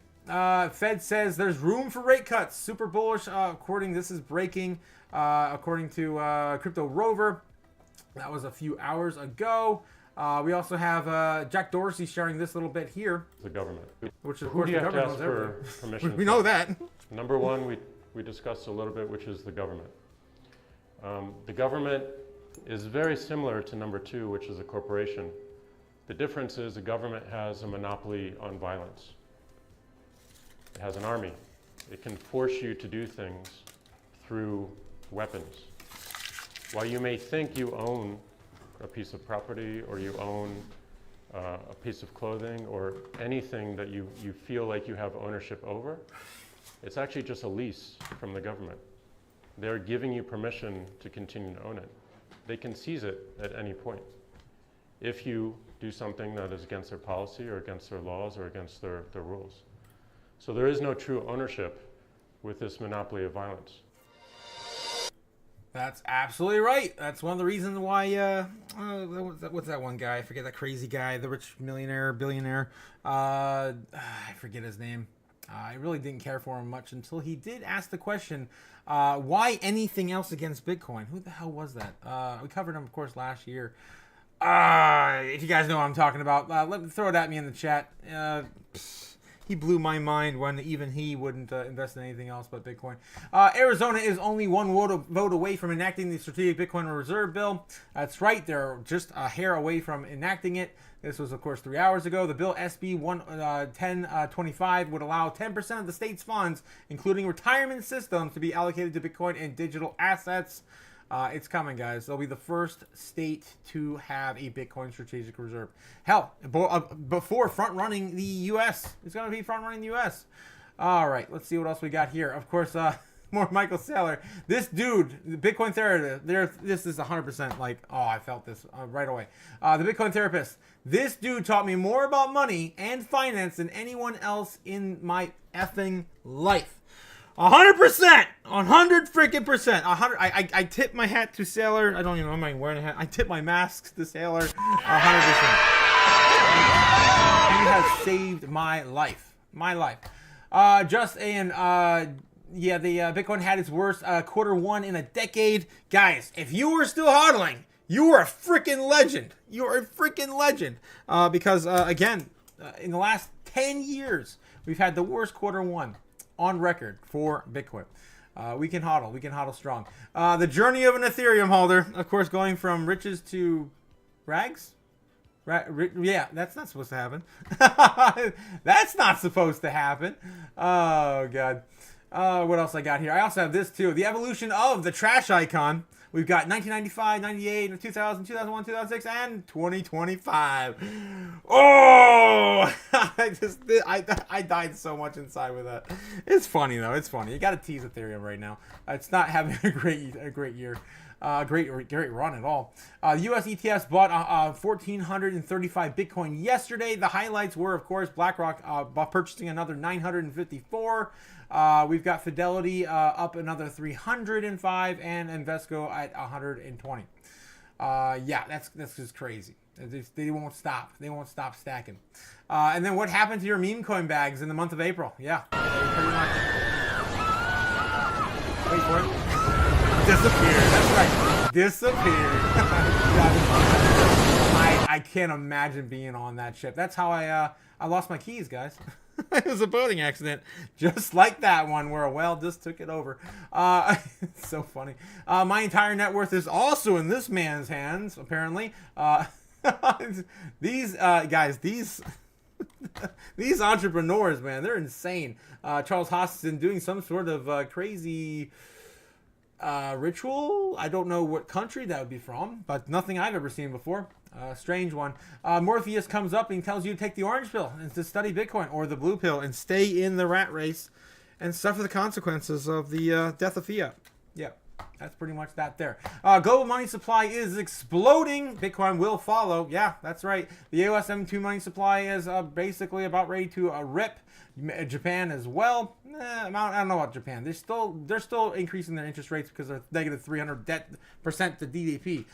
Fed says there's room for rate cuts. Super bullish. This is breaking. According to Crypto Rover, that was a few hours ago. We also have Jack Dorsey sharing this little bit here. The government. Which of Who course do you the have to government ask knows for permission? We know that. Number one, we discussed a little bit, which is the government. The government is very similar to number two, which is a corporation. The difference is the government has a monopoly on violence. It has an army. It can force you to do things through weapons. While you may think you own a piece of property or you own a piece of clothing or anything that you feel like you have ownership over, it's actually just a lease from the government. They're giving you permission to continue to own it. They can seize it at any point if you do something that is against their policy or against their laws or against their rules. So there is no true ownership with this monopoly of violence. That's absolutely right. That's one of the reasons why, what's that one guy? I forget that crazy guy, the rich millionaire, billionaire. I forget his name. I really didn't care for him much until he did ask the question, why anything else against Bitcoin? Who the hell was that? We covered him, of course, last year. If you guys know what I'm talking about, throw it at me in the chat. He blew my mind when even he wouldn't invest in anything else but Bitcoin. Arizona is only one vote away from enacting the Strategic Bitcoin Reserve Bill. That's right, they're just a hair away from enacting it. This was, of course, 3 hours ago. The bill, SB 1025, would allow 10% of the state's funds, including retirement systems, to be allocated to Bitcoin and digital assets. It's coming, guys. They'll be the first state to have a Bitcoin strategic reserve. Hell, before front-running the U.S. It's going to be front-running the U.S. All right, let's see what else we got here. Of course, more Michael Saylor. This dude, the Bitcoin therapist, this is 100% like, oh, I felt this right away. The Bitcoin therapist. This dude taught me more about money and finance than anyone else in my effing life. 100%, 100 freaking percent. 100. I tip my hat to Sailor. I don't even know. I'm not even wearing a hat. I tip my mask to Sailor. 100%. He has saved my life. My life. Yeah, the Bitcoin had its worst quarter one in a decade. Guys, if you were still hodling, you are a freaking legend. You are a freaking legend. Because again, in the last 10 years, we've had the worst quarter one on record for Bitcoin. We can hodl. We can hodl strong. The journey of an Ethereum holder, of course, going from riches to rags. Yeah, that's not supposed to happen. That's not supposed to happen. Oh, God. What else I got here? I also have this, too. The evolution of the trash icon. We've got 1995, 98, 2000, 2001, 2006, and 2025. Oh! I died so much inside with that. It's funny, though. It's funny. You got to tease Ethereum right now. It's not having a great year. Great run at all. U.S. ETFs bought 1,435 Bitcoin yesterday. The highlights were, of course, BlackRock purchasing another 954. We've got Fidelity up another 305 and Invesco at 120. Yeah, that's just crazy. They won't stop. They won't stop stacking. And then what happened to your meme coin bags in the month of April? Yeah, they pretty much. Wait for it. Disappeared. That's right. Disappeared. I can't imagine being on that ship. That's how I lost my keys, guys. It was a boating accident, just like that one where a whale just took it over. It's so funny. My entire net worth is also in this man's hands, apparently. These guys, these these entrepreneurs, man, they're insane. Charles Hoskinson doing some sort of crazy ritual. I don't know what country that would be from, but nothing I've ever seen before. Strange one. Morpheus comes up and tells you to take the orange pill and to study Bitcoin, or the blue pill and stay in the rat race and suffer the consequences of the death of fiat. Yeah, that's pretty much that there. Global money supply is exploding. Bitcoin will follow. Yeah, that's right. The AOS M2 money supply is basically about ready to rip. Japan as well. I don't know about Japan. They're still increasing their interest rates because of negative 300% to DDP.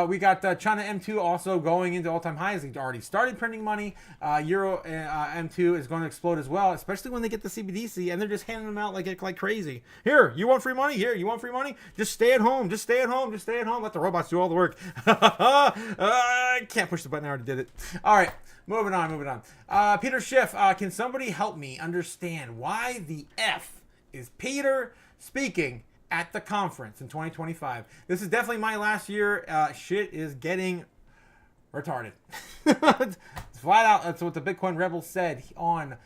We got China M2 also going into all-time highs. They already started printing money. Euro M2 is going to explode as well, especially when they get the CBDC and they're just handing them out like crazy. Here, you want free money? Here, you want free money? Just stay at home. Just stay at home. Just stay at home. Let the robots do all the work. I can't push the button. I already did it. All right. Moving on. Peter Schiff, can somebody help me understand why the F is Peter speaking at the conference in 2025? This is definitely my last year. Shit is getting retarded. It's flat out. That's what the Bitcoin Rebel said on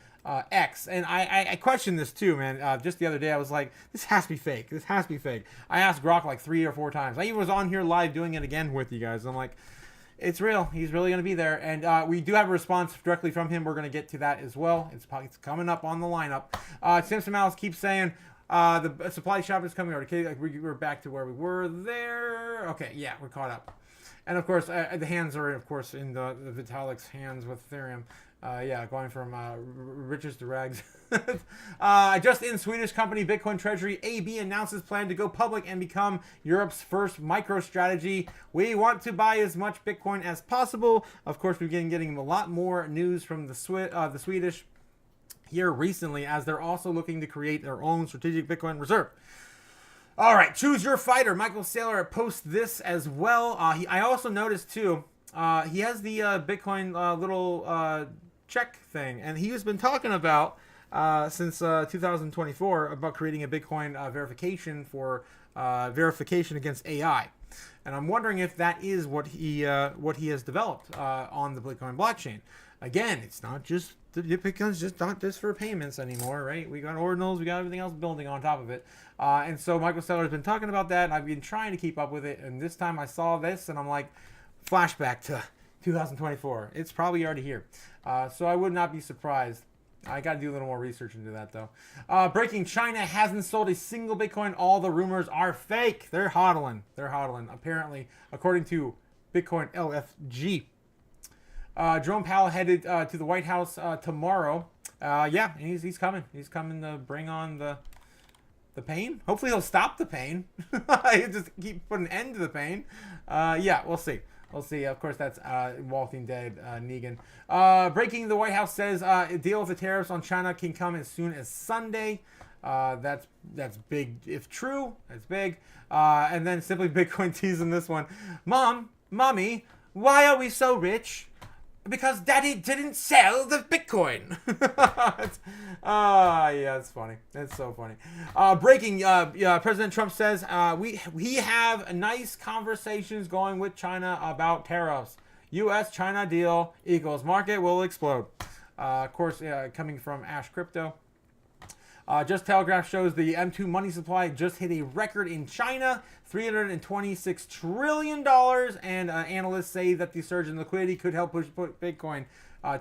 X. And I questioned this too, man. Just the other day, I was like, this has to be fake. This has to be fake. I asked Grok like 3 or 4 times. I even was on here live doing it again with you guys. I'm like, it's real. He's really going to be there. And we do have a response directly from him. We're going to get to that as well. It's coming up on the lineup. Simpson Mouse keeps saying the supply shop is coming over. Okay, like we're back to where we were there. Okay, yeah, we're caught up. And of course, the hands are, of course, in the Vitalik's hands with Ethereum. Yeah, going from riches to rags. Just in, Swedish company Bitcoin Treasury AB announces plan to go public and become Europe's first MicroStrategy. We want to buy as much Bitcoin as possible. Of course, we've been getting a lot more news from the Swedish here recently, as they're also looking to create their own strategic Bitcoin reserve. All right, choose your fighter. Michael Saylor posts this as well. I also noticed too, he has the Bitcoin little check thing, and he has been talking about since 2024 about creating a Bitcoin verification for verification against AI. And I'm wondering if that is what he has developed on the Bitcoin blockchain. Again, it's not just Bitcoin's just not just for payments anymore, right? We got ordinals, we got everything else building on top of it. And so Michael Saylor has been talking about that, and I've been trying to keep up with it. And this time I saw this, and I'm like, flashback to 2024. It's probably already here. So I would not be surprised. I got to do a little more research into that, though. Breaking: China hasn't sold a single Bitcoin. All the rumors are fake. They're hodling. Apparently, according to Bitcoin LFG. Jerome Powell headed to the White House tomorrow. Yeah, he's coming. He's coming to bring on the pain. Hopefully he'll stop the pain. He'll just keep putting an end to the pain. Yeah, we'll see. We'll see. Of course, that's Walking Dead Negan. Breaking: the White House says a deal with the tariffs on China can come as soon as Sunday. That's big if true. That's big. And then Simply Bitcoin teasing this one. Mommy, why are we so rich? Because Daddy didn't sell the Bitcoin. Yeah, it's funny. It's so funny. Breaking: President Trump says we have nice conversations going with China about tariffs. U.S.-China deal equals market will explode. Of course, coming from Ash Crypto. Just Telegraph shows the M2 money supply just hit a record in China, $326 trillion, and analysts say that the surge in liquidity could help push Bitcoin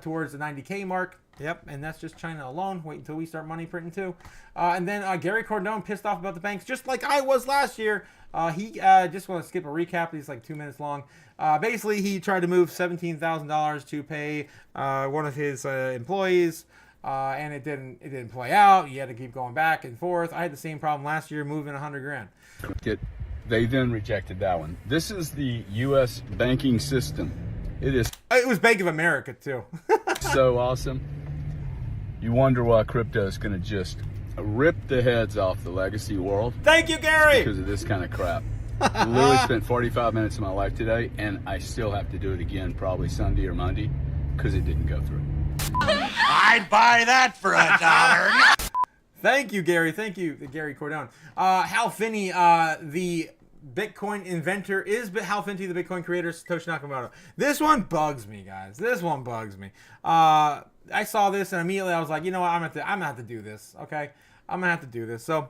towards the 90K mark. Yep, and that's just China alone. Wait until we start money printing too. And then Gary Cardone pissed off about the banks, just like I was last year. He just want to skip a recap. He's like 2 minutes long. Basically, he tried to move $17,000 to pay one of his employees. And it didn't play out. You had to keep going back and forth. I had the same problem last year, moving $100 grand. They then rejected that one. This is the U.S. banking system. It is It was Bank of America too. so awesome. You wonder why crypto is going to just rip the heads off the legacy world Thank you, Gary. because of this kind of crap. I literally spent 45 minutes of my life today, and I still have to do it again probably Sunday or Monday because it didn't go through. I'd buy that for $1. Thank you, Gary. Thank you, Gary Cordone. Hal Finney, the Bitcoin inventor, is Hal Finney the Bitcoin creator, Satoshi Nakamoto. This one bugs me, guys. This one bugs me. I saw this and immediately I was like, you know what? I'm gonna have to do this. Okay, I'm gonna have to do this. So,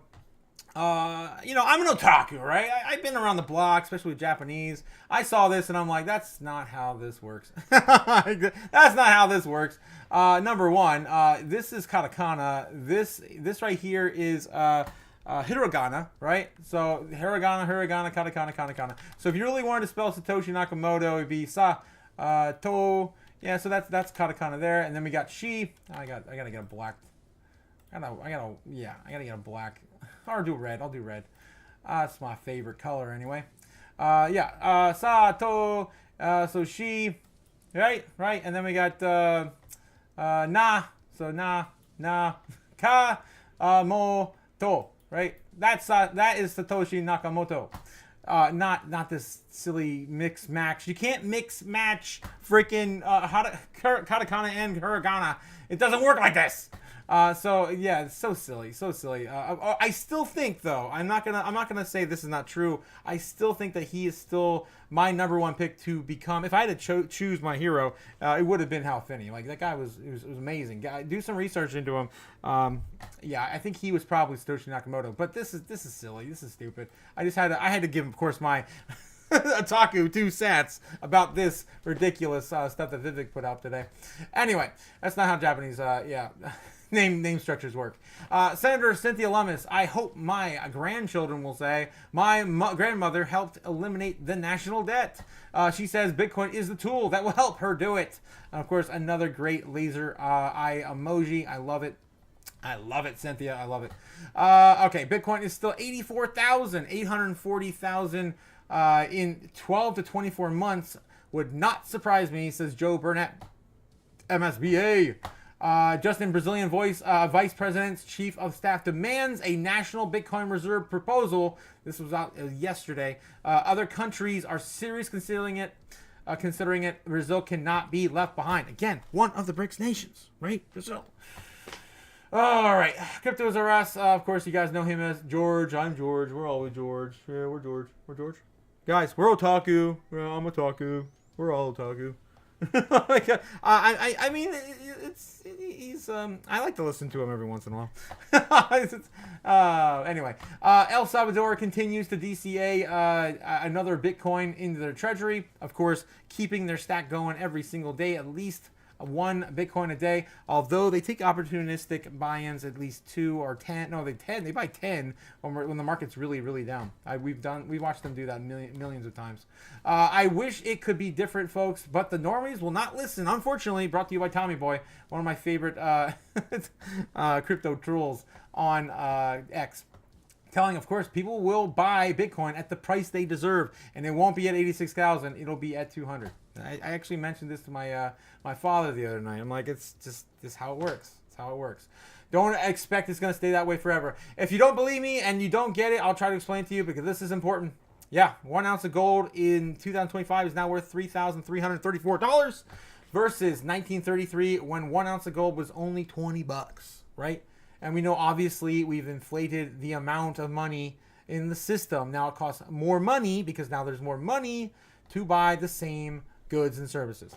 you know, I'm an otaku, right? I've been around the block, especially with Japanese. I saw this and I'm like, that's not how this works. That's not how this works. Number one, this is katakana. This right here is hiragana, right? So hiragana, katakana. So if you really wanted to spell Satoshi Nakamoto, it'd be to. Yeah, so that's katakana there, and then we got shi. I gotta get a black. I gotta get a black. Or do red. I'll do red. That's my favorite color anyway. Sato. So she. Right. And then we got na. So na ka mo to. Right. That is Satoshi Nakamoto. Not this silly mix match. You can't mix match freaking katakana and hiragana. It doesn't work like this. So yeah, it's so silly. I still think though, I'm not gonna say this is not true. I still think that he is still my number one pick to become. If I had to choose my hero, it would have been Hal Finney. Like that guy was amazing. Do some research into him. Yeah, I think he was probably Satoshi Nakamoto. But this is silly. This is stupid. I had to give, of course, my Otaku 2 sats about this ridiculous stuff that Vivek put out today. Anyway, that's not how Japanese name structures work. Senator Cynthia Lummis, I hope my grandchildren will say my grandmother helped eliminate the national debt. She says Bitcoin is the tool that will help her do it. And of course, another great laser eye emoji. I love it. Cynthia. I love it. Okay, Bitcoin is still 84,000, 840,000 in 12 to 24 months. Would not surprise me, says Joe Burnett, MSBA. Justin Brazilian Vice President's Chief of Staff demands a national Bitcoin reserve proposal. This was out yesterday. Other countries are seriously considering it. Brazil cannot be left behind. Again, one of the BRICS nations, right? Brazil. All right, Cryptos are us. Of course, you guys know him as George. I'm George. We're always George. Yeah, we're George. We're George. Guys, we're otaku. I'm otaku. We're all otaku. I mean, he's I like to listen to him every once in a while. Anyway, El Salvador continues to DCA another Bitcoin into their treasury. Of course, keeping their stack going every single day, at least one Bitcoin a day, although they take opportunistic buy-ins, at least 2 or 10. No, they buy 10 when the market's really down. We watched them do that millions of times. I wish it could be different, folks, but the normies will not listen. Unfortunately, brought to you by Tommy Boy, one of my favorite crypto trolls on X. Telling, of course, people will buy Bitcoin at the price they deserve, and it won't be at 86,000. It'll be at 200. I actually mentioned this to my my father the other night. I'm like, it's just how it works. It's how it works. Don't expect it's going to stay that way forever. If you don't believe me and you don't get it, I'll try to explain to you because this is important. Yeah, 1 ounce of gold in 2025 is now worth $3,334 versus 1933 when 1 ounce of gold was only $20, right? And we know, obviously, we've inflated the amount of money in the system. Now it costs more money because now there's more money to buy the same goods and services.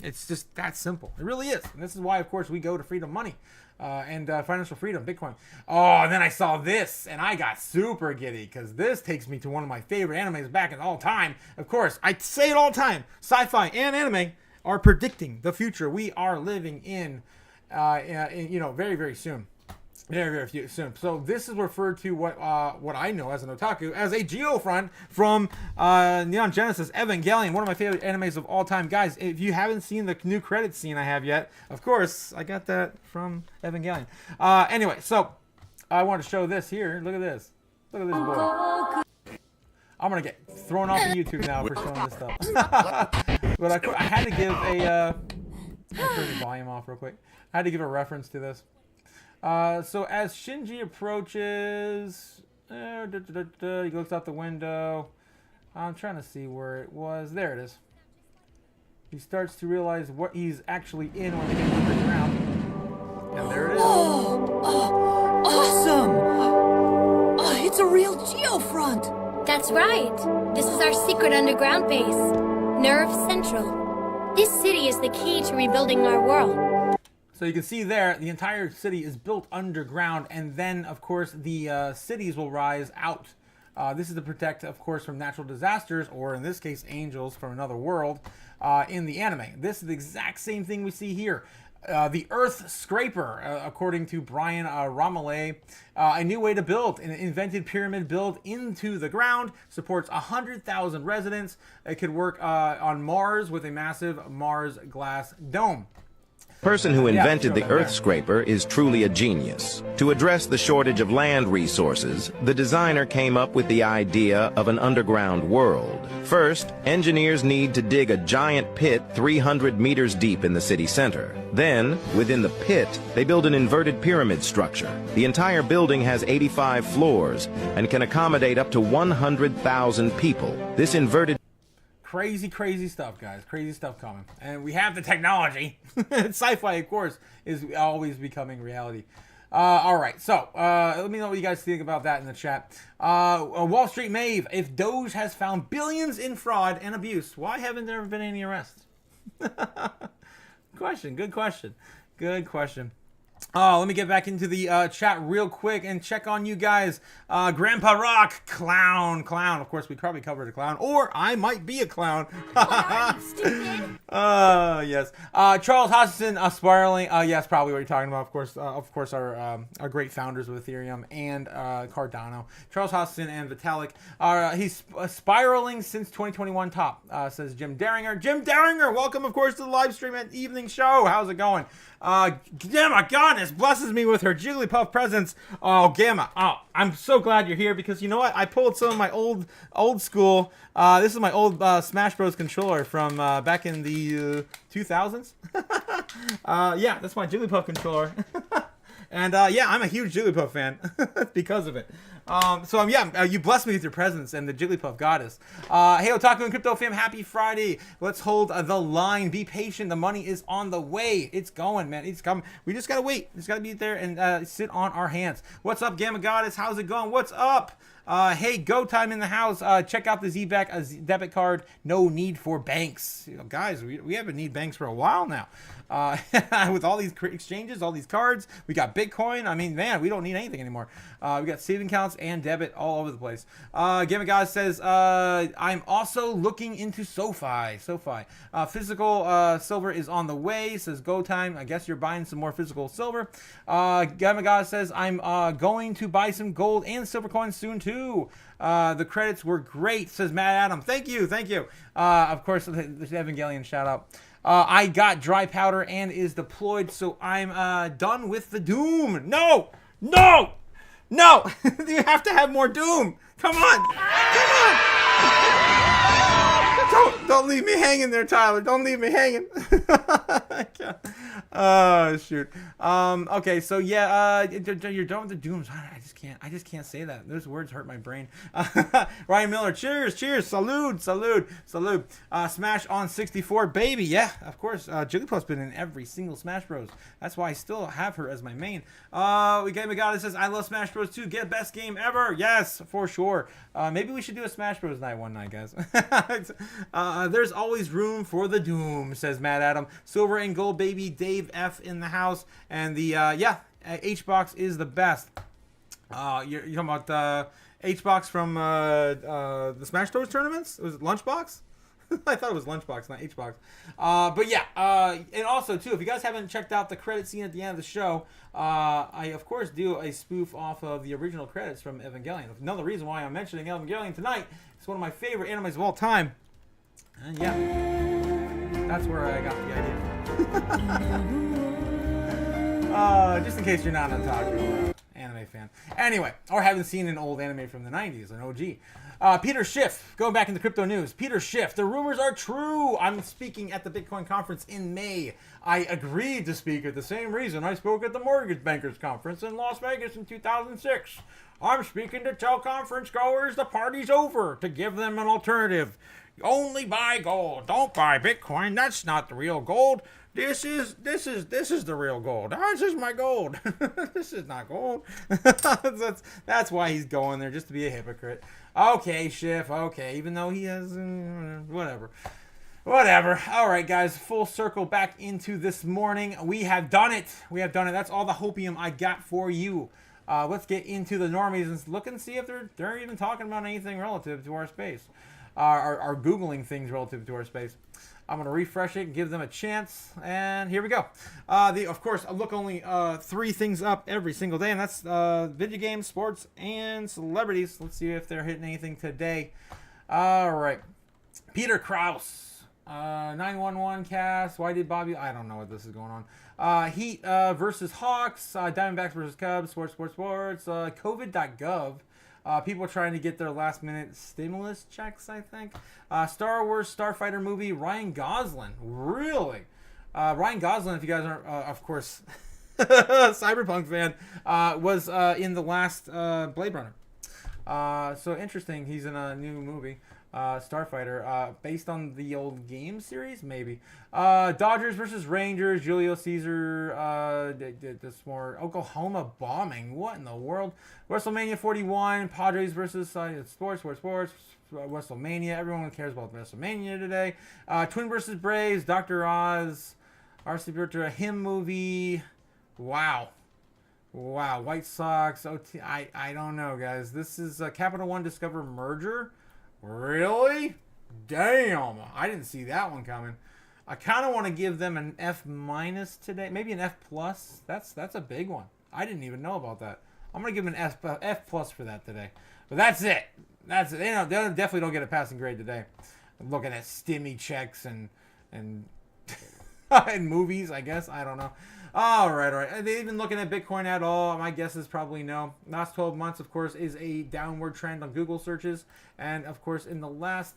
It's just that simple. It really is. And this is why, of course, we go to freedom money and financial freedom, Bitcoin. Oh, and then I saw this, and I got super giddy because this takes me to one of my favorite animes back in all time. Of course, I say it all the time. Sci-fi and anime are predicting the future we are living in, very soon. Very soon. So this is referred to what I know as an otaku as a geofront from Neon Genesis Evangelion, one of my favorite animes of all time. Guys, if you haven't seen the new credits scene I have yet, of course, I got that from Evangelion. Anyway, so I want to show this here. Look at this. Look at this boy. I'm gonna get thrown off of YouTube now for showing this stuff. But I had to give a. I'll turn the volume off real quick. I had to give a reference to this. So as Shinji approaches, he looks out the window. I'm trying to see where it was. There it is. He starts to realize what he's actually in when he gets underground. And there it is. Oh, awesome! Oh, it's a real geofront. That's right. This is our secret underground base, Nerve Central. This city is the key to rebuilding our world. So you can see there, the entire city is built underground, and then, of course, the cities will rise out. This is to protect, of course, from natural disasters, or in this case, angels from another world, in the anime. This is the exact same thing we see here. The Earth Scraper, according to Brian Romiley, a new way to build, an invented pyramid built into the ground, supports 100,000 residents. It could work on Mars with a massive Mars glass dome. Person who invented the earth scraper is truly a genius. To address the shortage of land resources, the designer came up with the idea of an underground world. First, engineers need to dig a giant pit 300 meters deep in the city center. Then, within the pit, they build an inverted pyramid structure. The entire building has 85 floors and can accommodate up to 100,000 people. This inverted Crazy stuff, guys. Crazy stuff coming. And we have the technology. Sci-fi, of course, is always becoming reality. All right, so let me know what you guys think about that in the chat. Wall Street Maeve, if Doge has found billions in fraud and abuse, why haven't there been any arrests? Good question. Oh, let me get back into the chat real quick and check on you guys. Grandpa Rock, clown. Of course, we probably covered a clown, or I might be a clown. Stupid. Yes. Charles Hoskinson, spiraling. Yes, probably what you're talking about. Of course, our great founders of Ethereum and Cardano. Charles Hoskinson and Vitalik. He's spiraling since 2021 top, says Jim Daringer. Jim Daringer, welcome, of course, to the live stream and evening show. How's it going? Gamma Goddess blesses me with her Jigglypuff presence. Oh, Gamma. Oh, I'm so glad you're here because you know what? I pulled some of my old school. This is my old Smash Bros. Controller from back in the 2000s. Yeah, that's my Jigglypuff controller. And yeah, I'm a huge Jigglypuff fan because of it. So you blessed me with your presence and the Jigglypuff goddess. Hey, Otaku and Crypto fam, happy Friday. Let's hold the line. Be patient. The money is on the way. It's going, man. It's coming. We just gotta wait. Just gotta be there and sit on our hands. What's up, Gamma Goddess? How's it going? What's up? Hey, Go Time in the house. Check out the ZBack debit card. No need for banks. You know, guys, we haven't need banks for a while now. With all these exchanges, all these cards, we got Bitcoin. I mean, man, we don't need anything anymore. We got saving accounts and debit all over the place. Gamma God says, I'm also looking into SoFi. Physical silver is on the way, says Go Time. I guess you're buying some more physical silver. Gamma God says, I'm going to buy some gold and silver coins soon too. The credits were great, says Matt Adam. Thank you. Of course, the Evangelion shout out. I got dry powder and is deployed, so I'm done with the Doom. No! You have to have more Doom. Come on! Don't leave me hanging there, Tyler. Don't leave me hanging. Oh shoot. Okay, so yeah, you're done with the Dooms. I just can't say that. Those words hurt my brain. Ryan Miller, cheers, salute. Smash on 64, baby. Yeah, of course. Jigglypuff's been in every single Smash Bros. That's why I still have her as my main. We got that says I love Smash Bros. 2. Get best game ever. Yes, for sure. Maybe we should do a Smash Bros. night one night, guys. There's always room for the Doom, says Matt Adam. Silver and gold, baby. Dave F in the house, and the H-Box is the best. You're talking about the H-Box from the Smash Bros. Tournaments? Was it Lunchbox? I thought it was Lunchbox, not H-Box. But yeah, and also too, if you guys haven't checked out the credit scene at the end of the show, I of course do a spoof off of the original credits from Evangelion. Another reason why I'm mentioning Evangelion tonight. It's one of my favorite animes of all time. And yeah, that's where I got the idea from. Just in case you're not an otaku or an anime fan. Anyway, or haven't seen an old anime from the 90s, an OG. Peter Schiff, going back into crypto news. Peter Schiff, the rumors are true. I'm speaking at the Bitcoin conference in May. I agreed to speak at the same reason I spoke at the Mortgage Bankers Conference in Las Vegas in 2006. I'm speaking to tell conference goers the party's over, to give them an alternative. Only buy gold. Don't buy Bitcoin. That's not the real gold. This is the real gold. This is my gold. This is not gold. that's why he's going there, just to be a hypocrite. Okay, Schiff. Okay, even though he has whatever. All right, guys. Full circle back into this morning. We have done it. That's all the hopium I got for you. Let's get into the normies and look and see if they're even talking about anything relative to our space. Are Googling things relative to our space. I'm going to refresh it and give them a chance. And here we go. Of course, I look only 3 things up every single day, and that's video games, sports, and celebrities. Let's see if they're hitting anything today. All right. Peter Krause, 911 cast. Why did Bobby? I don't know what this is going on. Heat versus Hawks. Diamondbacks versus Cubs. Sports. COVID.gov. People trying to get their last-minute stimulus checks, I think. Star Wars Starfighter movie, Ryan Gosling. Really? Ryan Gosling, if you guys aren't, of course, Cyberpunk fan, was in the last Blade Runner. So interesting, he's in a new movie, Starfighter, based on the old game series, maybe. Dodgers versus Rangers, Julio Caesar, this more Oklahoma bombing. What in the world? WrestleMania 41, Padres versus sports. WrestleMania. Everyone cares about WrestleMania today. Twin versus Braves, Dr. Oz, RC Virtua, him movie. Wow. White Sox. I don't know, guys. This is Capital One Discover merger. Really? Damn. I didn't see that one coming. I kind of want to give them an F- today. Maybe an F+. That's a big one. I didn't even know about that. I'm going to give them an F+ for that today. But that's it. They definitely don't get a passing grade today. I'm looking at stimmy checks and and movies, I guess. I don't know. All right. Are they even looking at Bitcoin at all? My guess is probably no. Last 12 months, of course, is a downward trend on Google searches. And, of course, in the last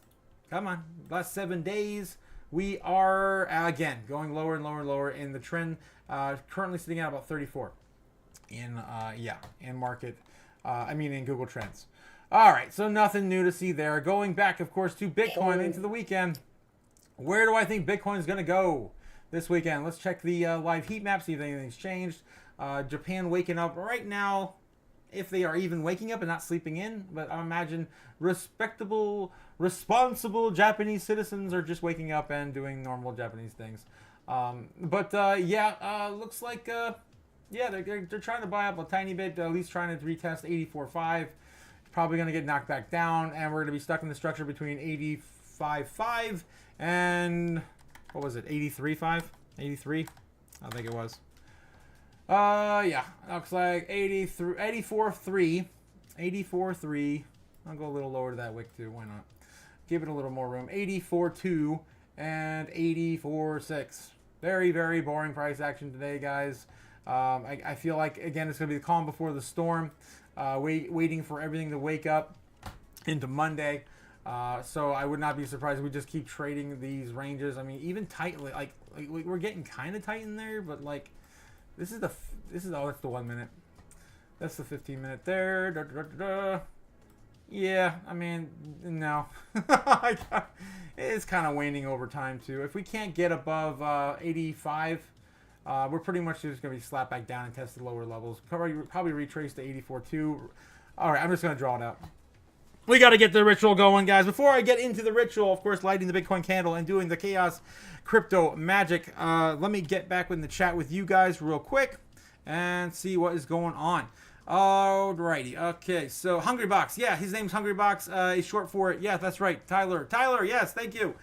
7 days, we are, again, going lower and lower in the trend. Currently sitting at about 34 in market. In Google Trends. All right, so nothing new to see there. Going back, of course, to Bitcoin into the weekend. Where do I think Bitcoin is going to go this weekend? Let's check the live heat map, see if anything's changed. Japan waking up right now, if they are even waking up and not sleeping in. But I imagine respectable, responsible Japanese citizens are just waking up and doing normal Japanese things. Looks like, they're trying to buy up a tiny bit, at least trying to retest 84.5. Probably going to get knocked back down, and we're going to be stuck in the structure between 85.5 and, what was it, 83.5? 83? I think it was. Looks like 84.3. 84.3. I'll go a little lower to that wick too. Why not? Give it a little more room. 84.2 and 84.6. Very, very boring price action today, guys. I feel like, again, it's going to be the calm before the storm. Waiting for everything to wake up into Monday. So I would not be surprised if we just keep trading these ranges. I mean, even tight, like we're getting kind of tight in there, but like that's the 1 minute. That's the 15 minute there. Yeah, I mean, no. It's kind of waning over time too. If we can't get above 85, we're pretty much just going to be slapped back down and test the lower levels. Probably retrace to 84.2. All right, I'm just going to draw it out. We got to get the ritual going, guys. Before I get into the ritual, of course, lighting the Bitcoin candle and doing the chaos crypto magic, let me get back in the chat with you guys real quick and see what is going on. Alrighty. Okay, so Hungrybox. Yeah, his name's Hungrybox. He's short for it. Yeah, that's right. Tyler, yes, thank you.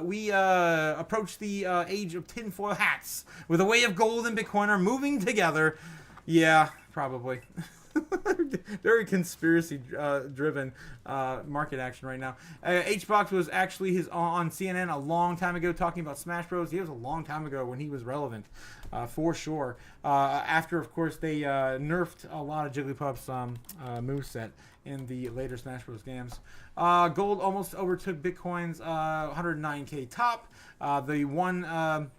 We approach the age of tinfoil hats with a way of gold and Bitcoin are moving together. Yeah, probably. Very conspiracy driven market action right now. HBox was actually on CNN a long time ago talking about Smash Bros. He was a long time ago when he was relevant, for sure. After, of course, they nerfed a lot of Jigglypuff's moveset in the later Smash Bros. Games. Gold almost overtook Bitcoin's 109K top. The 1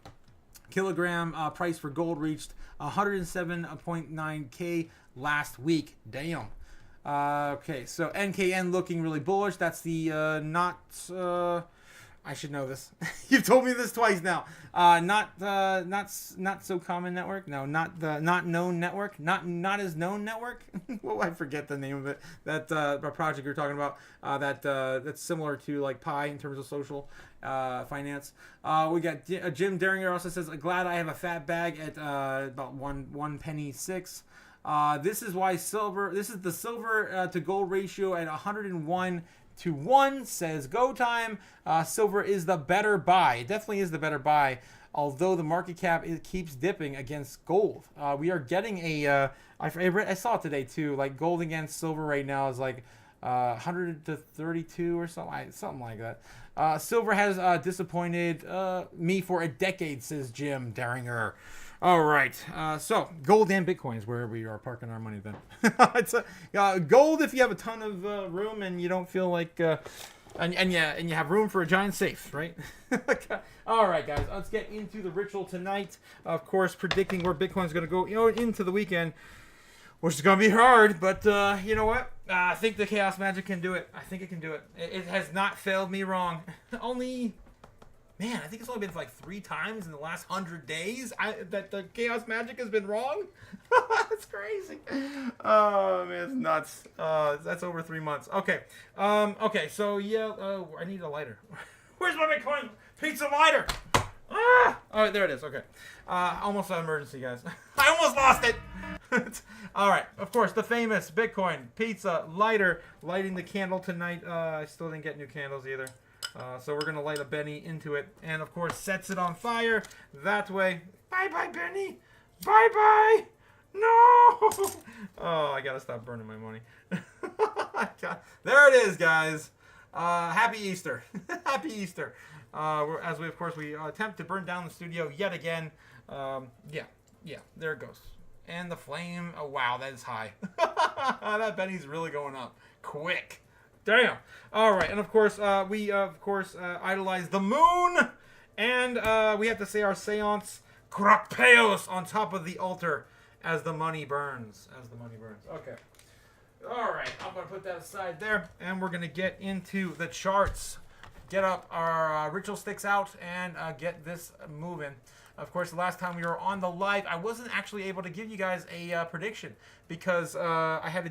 kilogram price for gold reached 107.9K last week. Damn. Okay, so NKN looking really bullish. That's the I should know this. You've told me this twice now. Not so common network. No, not known network. Not as known network. Well, I forget the name of it. That project you're talking about. That's similar to like Pi in terms of social finance. We got Jim Deringer also says, glad I have a fat bag at about one penny six. This is why silver. This is the silver to gold ratio at 101-1, says Go Time. Silver is the better buy. It definitely is the better buy. Although the market cap keeps dipping against gold. We are getting a. I saw it today too. Like gold against silver right now is like 100-32 or something like that. Silver has disappointed me for a decade, says Jim Deringer. All right, so gold and Bitcoin is where we are parking our money then. It's gold if you have a ton of room and you don't feel like, and you have room for a giant safe, right? All right, guys, let's get into the ritual tonight. Of course, predicting where Bitcoin's going to go, into the weekend, which is going to be hard, but you know what? I think the Chaos Magic can do it. I think it can do it. It has not failed me wrong. Man, I think it's only been like 3 times in the last 100 days that the Chaos Magic has been wrong. That's crazy. Oh, man, it's nuts. That's over 3 months. Okay. Okay, so, yeah, I need a lighter. Where's my Bitcoin pizza lighter? Ah! All right, there it is. Okay. Almost an emergency, guys. I almost lost it. All right. Of course, the famous Bitcoin pizza lighter. Lighting the candle tonight. I still didn't get new candles either. So we're going to light a Benny into it. And, of course, sets it on fire. That way. Bye-bye, Benny. Bye-bye. No. Oh, I got to stop burning my money. There it is, guys. Happy Easter. Happy Easter. As we, of course, we attempt to burn down the studio yet again. Yeah, there it goes. And the flame. Oh, wow, that is high. That Benny's really going up. Quick. Damn. All right, and of course, we idolize the moon, and we have to say our seance, Krakpeos, on top of the altar as the money burns. Okay. All right, I'm going to put that aside there, and we're going to get into the charts. Get up our ritual sticks out and get this moving. Of course, the last time we were on the live, I wasn't actually able to give you guys a prediction because I had to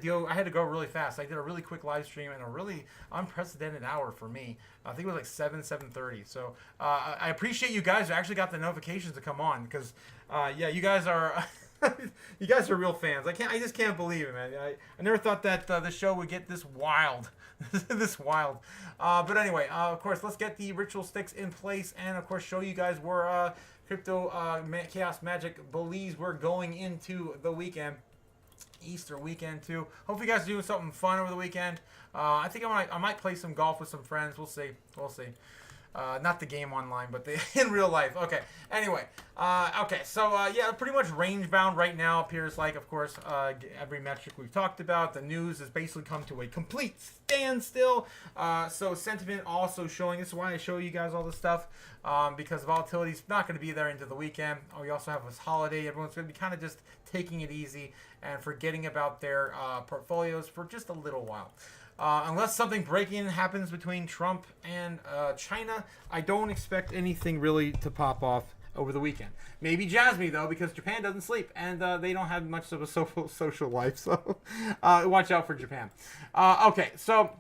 go really fast. I did a really quick live stream in a really unprecedented hour for me. I think it was like 7:30. So I appreciate you guys who actually got the notifications to come on because yeah, you guys are you guys are real fans. I just can't believe it, man. I never thought that the show would get this wild. This wild. But anyway, of course, let's get the ritual sticks in place and of course show you guys where Crypto Chaos Magic believes we're going into the weekend. Easter weekend too. Hopefully you guys are doing something fun over the weekend. I think I might play some golf with some friends. We'll see. Not the game online, but in real life. Okay. Anyway. Okay. So, yeah, pretty much range bound right now appears like, of course, every metric we've talked about. The news has basically come to a complete standstill. So, sentiment also showing. This is why I show you guys all this stuff. Because volatility is not going to be there into the weekend. We also have this holiday. Everyone's going to be kind of just taking it easy and forgetting about their portfolios for just a little while. Unless something breaking happens between Trump and China, I don't expect anything really to pop off over the weekend. Maybe Jasmine, though, because Japan doesn't sleep, and they don't have much of a social life, so watch out for Japan. Okay, so,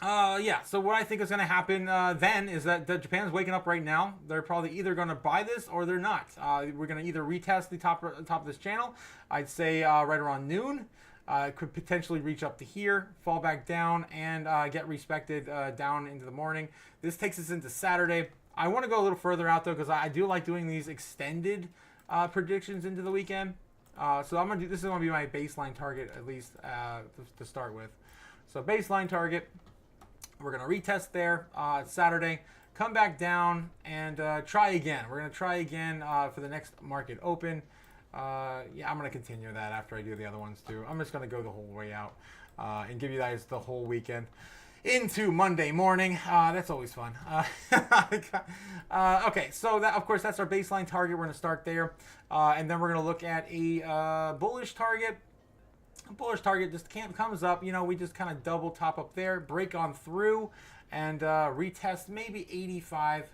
yeah, so what I think is going to happen then is that Japan's waking up right now. They're probably either going to buy this or they're not. We're going to either retest the top of this channel, I'd say right around noon. Could potentially reach up to here, fall back down, and get respected down into the morning. This takes us into Saturday. I want to go a little further out, though, because I do like doing these extended predictions into the weekend. So I'm gonna do, this is gonna be my baseline target, at least to start with. So baseline target, we're gonna retest there Saturday, come back down and try again. We're gonna try again for the next market open. Yeah, I'm gonna continue that after I do the other ones too. I'm just gonna go the whole way out and give you guys the whole weekend into Monday morning. That's always fun. Okay, so that, of course, that's our baseline target. We're gonna start there, and then we're gonna look at a bullish target. A bullish target just comes up. You know, we just kind of double top up there, break on through, and retest maybe 85.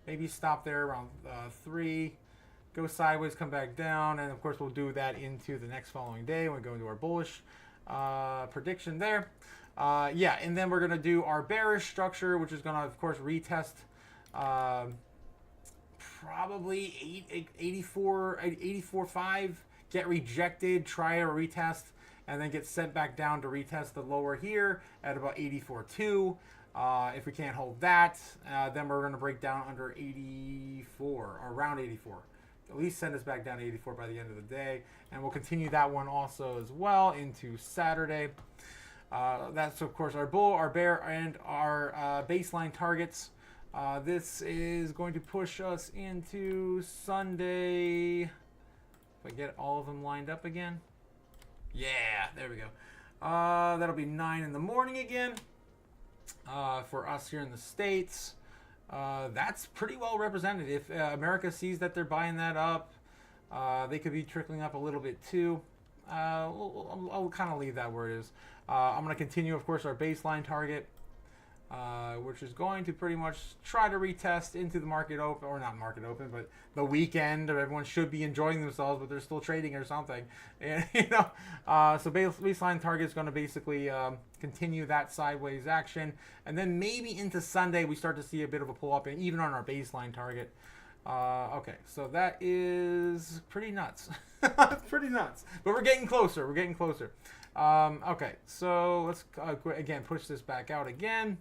Maybe stop there around 3. Go sideways, come back down, and of course we'll do that into the next following day when we go into our bullish prediction there. Yeah, and then we're going to do our bearish structure, which is going to, of course, retest probably 84.5, get rejected, try a retest, and then get sent back down to retest the lower here at about 84.2. If we can't hold that, then we're going to break down under 84, or around 84. At least send us back down to 84 by the end of the day. And we'll continue that one also as well into Saturday. That's, of course, our bull, our bear, and our baseline targets. This is going to push us into Sunday. If I get all of them lined up again. Yeah, there we go. That'll be 9 in the morning again for us here in the States. That's pretty well represented. If America sees that they're buying that up, they could be trickling up a little bit too. I'll kind of leave that where it is. I'm going to continue, of course, our baseline target, which is going to pretty much try to retest into the market open, or not market open, but the weekend. Everyone should be enjoying themselves, but they're still trading or something. And, you know, so baseline target is going to basically continue that sideways action, and then maybe into Sunday we start to see a bit of a pull up, and even on our baseline target. Okay, so that is pretty nuts. It's pretty nuts, but we're getting closer. We're getting closer. Okay, so let's again push this back out again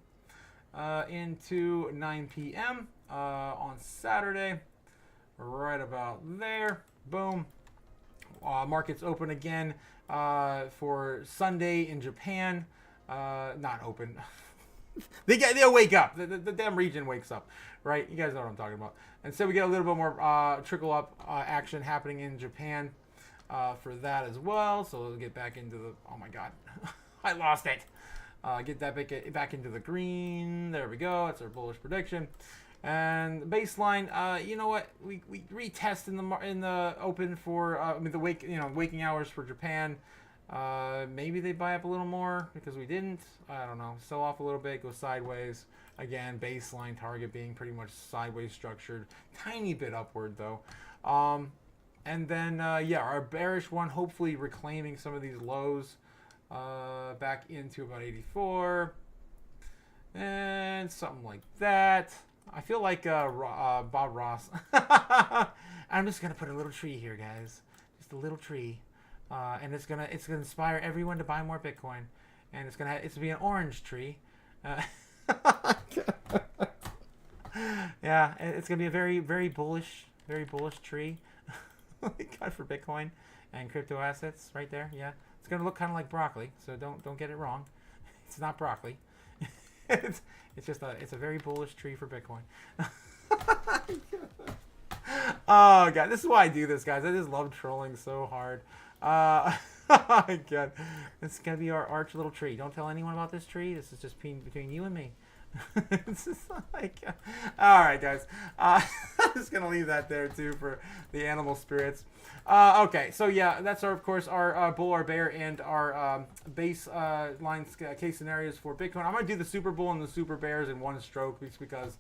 into 9 p.m. On Saturday, right about there. Boom. Markets open again for Sunday in Japan. Not open. They'll wake up. The damn region wakes up, right? You guys know what I'm talking about. And so we get a little bit more trickle up action happening in Japan for that as well. So we'll get back into the, oh my God, I lost it. Get that back into the green. There we go. That's our bullish prediction. And baseline, you know what? We retest in the open for the waking hours for Japan. Maybe they buy up a little more because we didn't. I don't know. Sell off a little bit, go sideways. Again, baseline target being pretty much sideways structured. Tiny bit upward though. And then yeah, our bearish one hopefully reclaiming some of these lows back into about 84 and something like that. I feel like Bob Ross. I'm just gonna put a little tree here, guys. Just a little tree. And it's gonna inspire everyone to buy more Bitcoin, and it's gonna be an orange tree. Yeah, it's gonna be a very bullish tree. God, for Bitcoin and crypto assets, right there. Yeah, it's gonna look kind of like broccoli, so don't get it wrong. It's not broccoli. it's a very bullish tree for Bitcoin. Oh God, this is why I do this, guys. I just love trolling so hard. Oh my God, it's gonna be our arch little tree. Don't tell anyone about this tree. This is just between you and me. It's just like, all right, guys. I'm just gonna leave that there too for the animal spirits. Okay, so yeah, that's of course our bull, our bear, and our base line case scenarios for Bitcoin. I'm gonna do the super bull and the super bears in one stroke because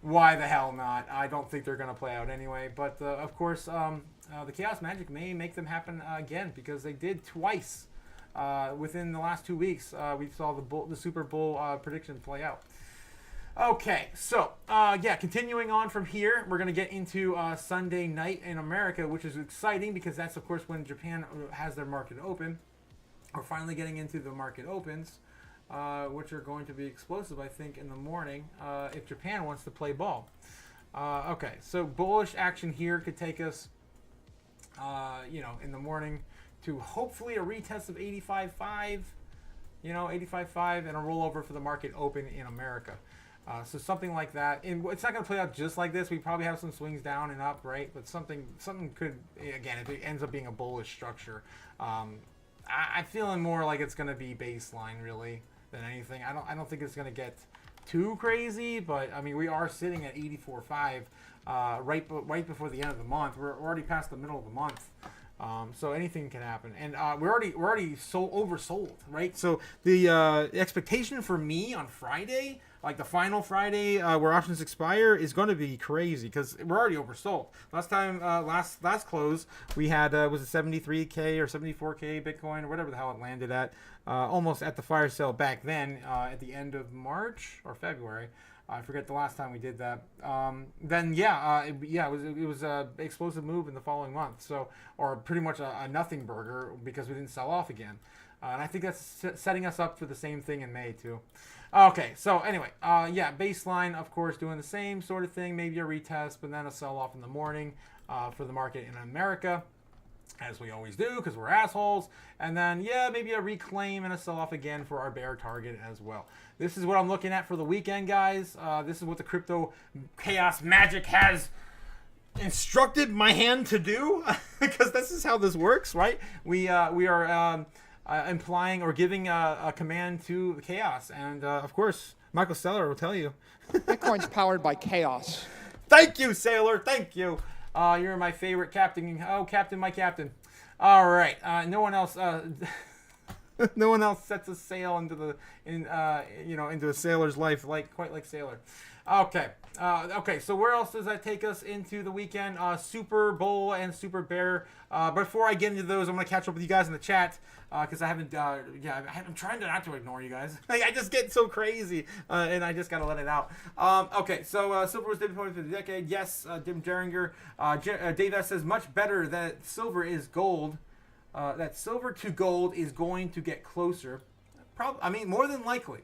why the hell not? I don't think they're gonna play out anyway. But of course, the chaos magic may make them happen again because they did twice within the last 2 weeks. We saw the super bull prediction play out. Okay, so yeah, continuing on from here, we're going to get into Sunday night in America, which is exciting because that's, of course, when Japan has their market open. We're finally getting into the market opens, which are going to be explosive, I think, in the morning if Japan wants to play ball. Okay, so bullish action here could take us in the morning to hopefully a retest of 85.5, 85.5, and a rollover for the market open in America. So something like that. And it's not going to play out just like this. We probably have some swings down and up, right? But something could, again, if it ends up being a bullish structure, I'm feeling more like it's going to be baseline really than anything. I don't think it's going to get too crazy, but I mean we are sitting at 84.5 right before the end of the month. We're already past the middle of the month. So anything can happen, and we're already so oversold, right? So the expectation for me on Friday, like the final Friday where options expire, is going to be crazy because we're already oversold. Last time, last close, we had was it 73K or 74K Bitcoin or whatever the hell it landed at, almost at the fire sale back then at the end of March or February. I forget the last time we did that. It was a explosive move in the following month. So, or pretty much a nothing burger because we didn't sell off again. And I think that's setting us up for the same thing in May too. Okay, so anyway, baseline, of course, doing the same sort of thing, maybe a retest, but then a sell off in the morning for the market in America, as we always do because we're assholes. And then, maybe a reclaim and a sell-off again for our bear target as well. This is what I'm looking at for the weekend, guys. This is what the Crypto Chaos Magic has instructed my hand to do because this is how this works, right? We are implying or giving a command to the Chaos. And, of course, Michael Steller will tell you. Bitcoin's powered by chaos. Thank you, Sailor. Thank you. You're my favorite captain. Oh, Captain, my captain. All right. No one else. No one else sets a sail into a sailor's life quite like Sailor. Okay. So where else does that take us into the weekend? Super Bowl and Super Bear. Before I get into those, I'm gonna catch up with you guys in the chat because I haven't. I'm trying not to ignore you guys. I just get so crazy, and I just gotta let it out. So silver was dipping for the decade. Yes, Dim Derringer. Dave S says much better that silver is gold. That silver to gold is going to get closer. More than likely.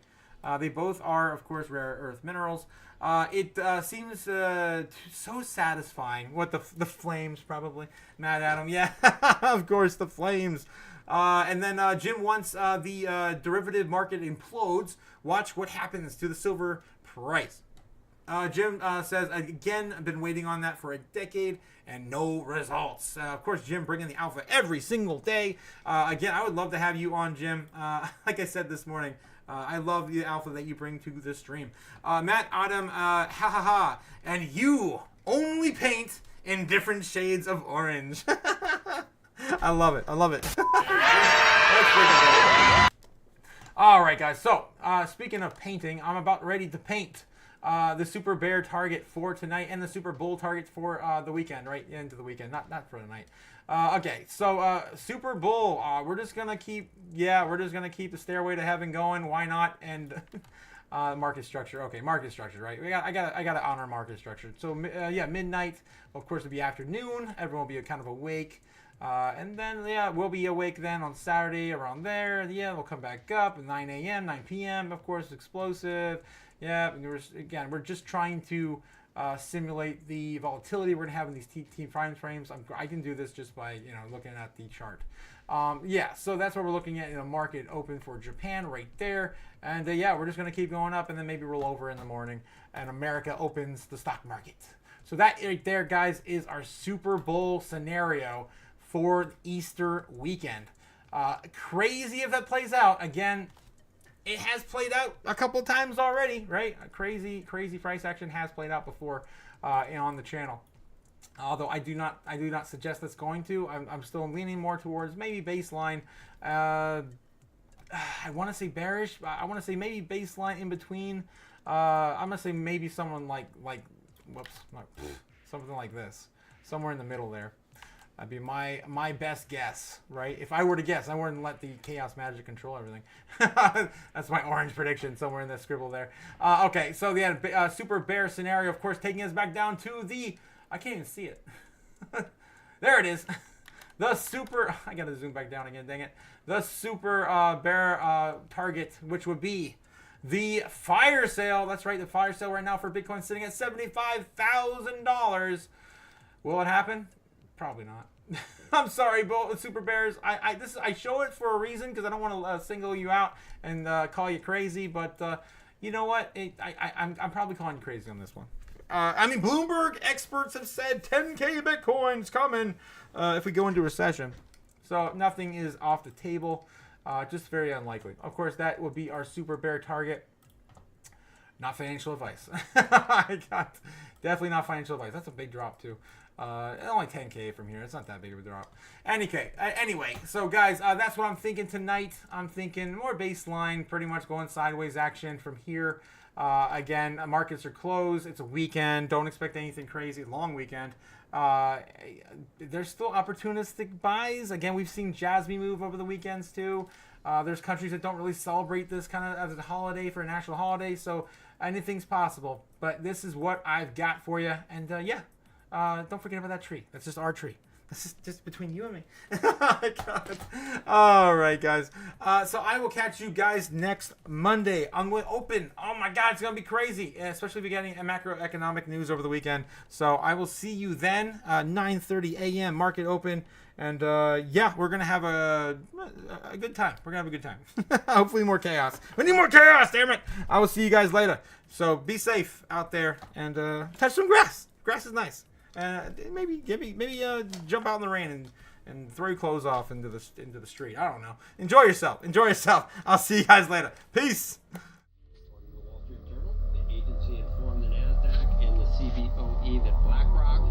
They both are, of course, rare earth minerals. It seems so satisfying. What the flames, probably. Mad Adam, yeah, of course, the flames. And then Jim wants the derivative market implodes. Watch what happens to the silver price. Jim says, again, I've been waiting on that for a decade and no results. Of course, Jim bringing the alpha every single day. Again, I would love to have you on, Jim. Like I said this morning, I love the alpha that you bring to the stream. Matt Adam, and you only paint in different shades of orange. I love it. All right, guys. So, speaking of painting, I'm about ready to paint the Super Bear target for tonight and the Super Bull target for the weekend, right into the weekend, not for tonight. Okay, so Super Bull, we're just gonna keep the Stairway to Heaven going. Why not? And market structure. Okay, market structure, right? I gotta honor market structure. So midnight. Of course, it'll be afternoon. Everyone will be kind of awake. And then, we'll be awake then on Saturday around there. We'll come back up at 9 a.m., 9 p.m., of course, explosive. We're just trying to simulate the volatility we're going to have in these T prime frames. I can do this just by, looking at the chart. So that's what we're looking at in a market open for Japan right there. And, we're just going to keep going up and then maybe roll over in the morning. And America opens the stock market. So that right there, guys, is our Super Bowl scenario for Easter weekend. Crazy if that plays out. Again, it has played out a couple times already, right? Crazy price action has played out before on the channel. Although I do not suggest that's going to. I'm still leaning more towards maybe baseline. I want to say bearish. I want to say maybe baseline in between. I'm gonna say maybe someone something like this, somewhere in the middle there. That'd be my best guess, right? If I were to guess, I wouldn't let the Chaos Magic control everything. That's my orange prediction, somewhere in the scribble there. Okay, so Super Bear scenario, of course, taking us back down to the... I can't even see it. There it is. The Super... I gotta zoom back down again, dang it. The Super Bear target, which would be the fire sale. That's right, the fire sale right now for Bitcoin sitting at $75,000. Will it happen? Probably not. I'm sorry, Super Bears. I show it for a reason because I don't want to single you out and call you crazy. But you know what? I'm probably calling you crazy on this one. I mean, Bloomberg experts have said 10K Bitcoin's coming if we go into recession. So nothing is off the table. Just very unlikely. Of course, that would be our Super Bear target. Not financial advice. Definitely not financial advice. That's a big drop too. Only 10K from here. It's not that big of a drop. Anyway, so guys, that's what I'm thinking tonight. I'm thinking more baseline, pretty much going sideways action from here. Again, markets are closed. It's a weekend. Don't expect anything crazy. Long weekend. There's still opportunistic buys. Again, we've seen Jasmine move over the weekends too. There's countries that don't really celebrate this kind of as a holiday for a national holiday, so anything's possible. But this is what I've got for you. And don't forget about that tree. That's just our tree. This is just between you and me. God. All right, guys. So I will catch you guys next Monday on the open. Oh my God, it's gonna be crazy, especially if you're getting macroeconomic news over the weekend. So I will see you then. 9:30 a.m. market open, and yeah, we're gonna have a good time. We're gonna have a good time. Hopefully more chaos. We need more chaos. Damn it! I will see you guys later. So be safe out there and touch some grass. Grass is nice. Maybe jump out in the rain and throw your clothes off into the street. I don't know. Enjoy yourself. I'll see you guys later. Peace. According to the Wall Street Journal, the agency informed the NASDAQ and the CBOE that BlackRock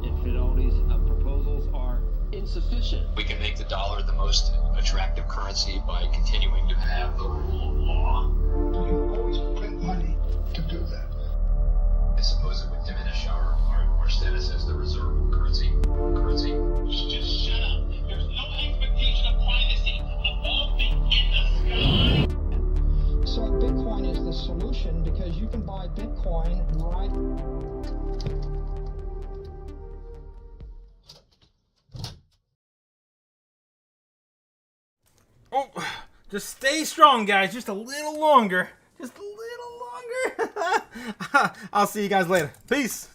and Fidelity's proposals are insufficient. We can make the dollar the most attractive currency by continuing to have the rule of law. You always print money to do that. I suppose it would diminish our status as the reserve currency. Just shut up. There's no expectation of privacy above the in the sky. So Bitcoin is the solution because you can buy Bitcoin right. Oh, just stay strong, guys. Just a little longer. I'll see you guys later. Peace.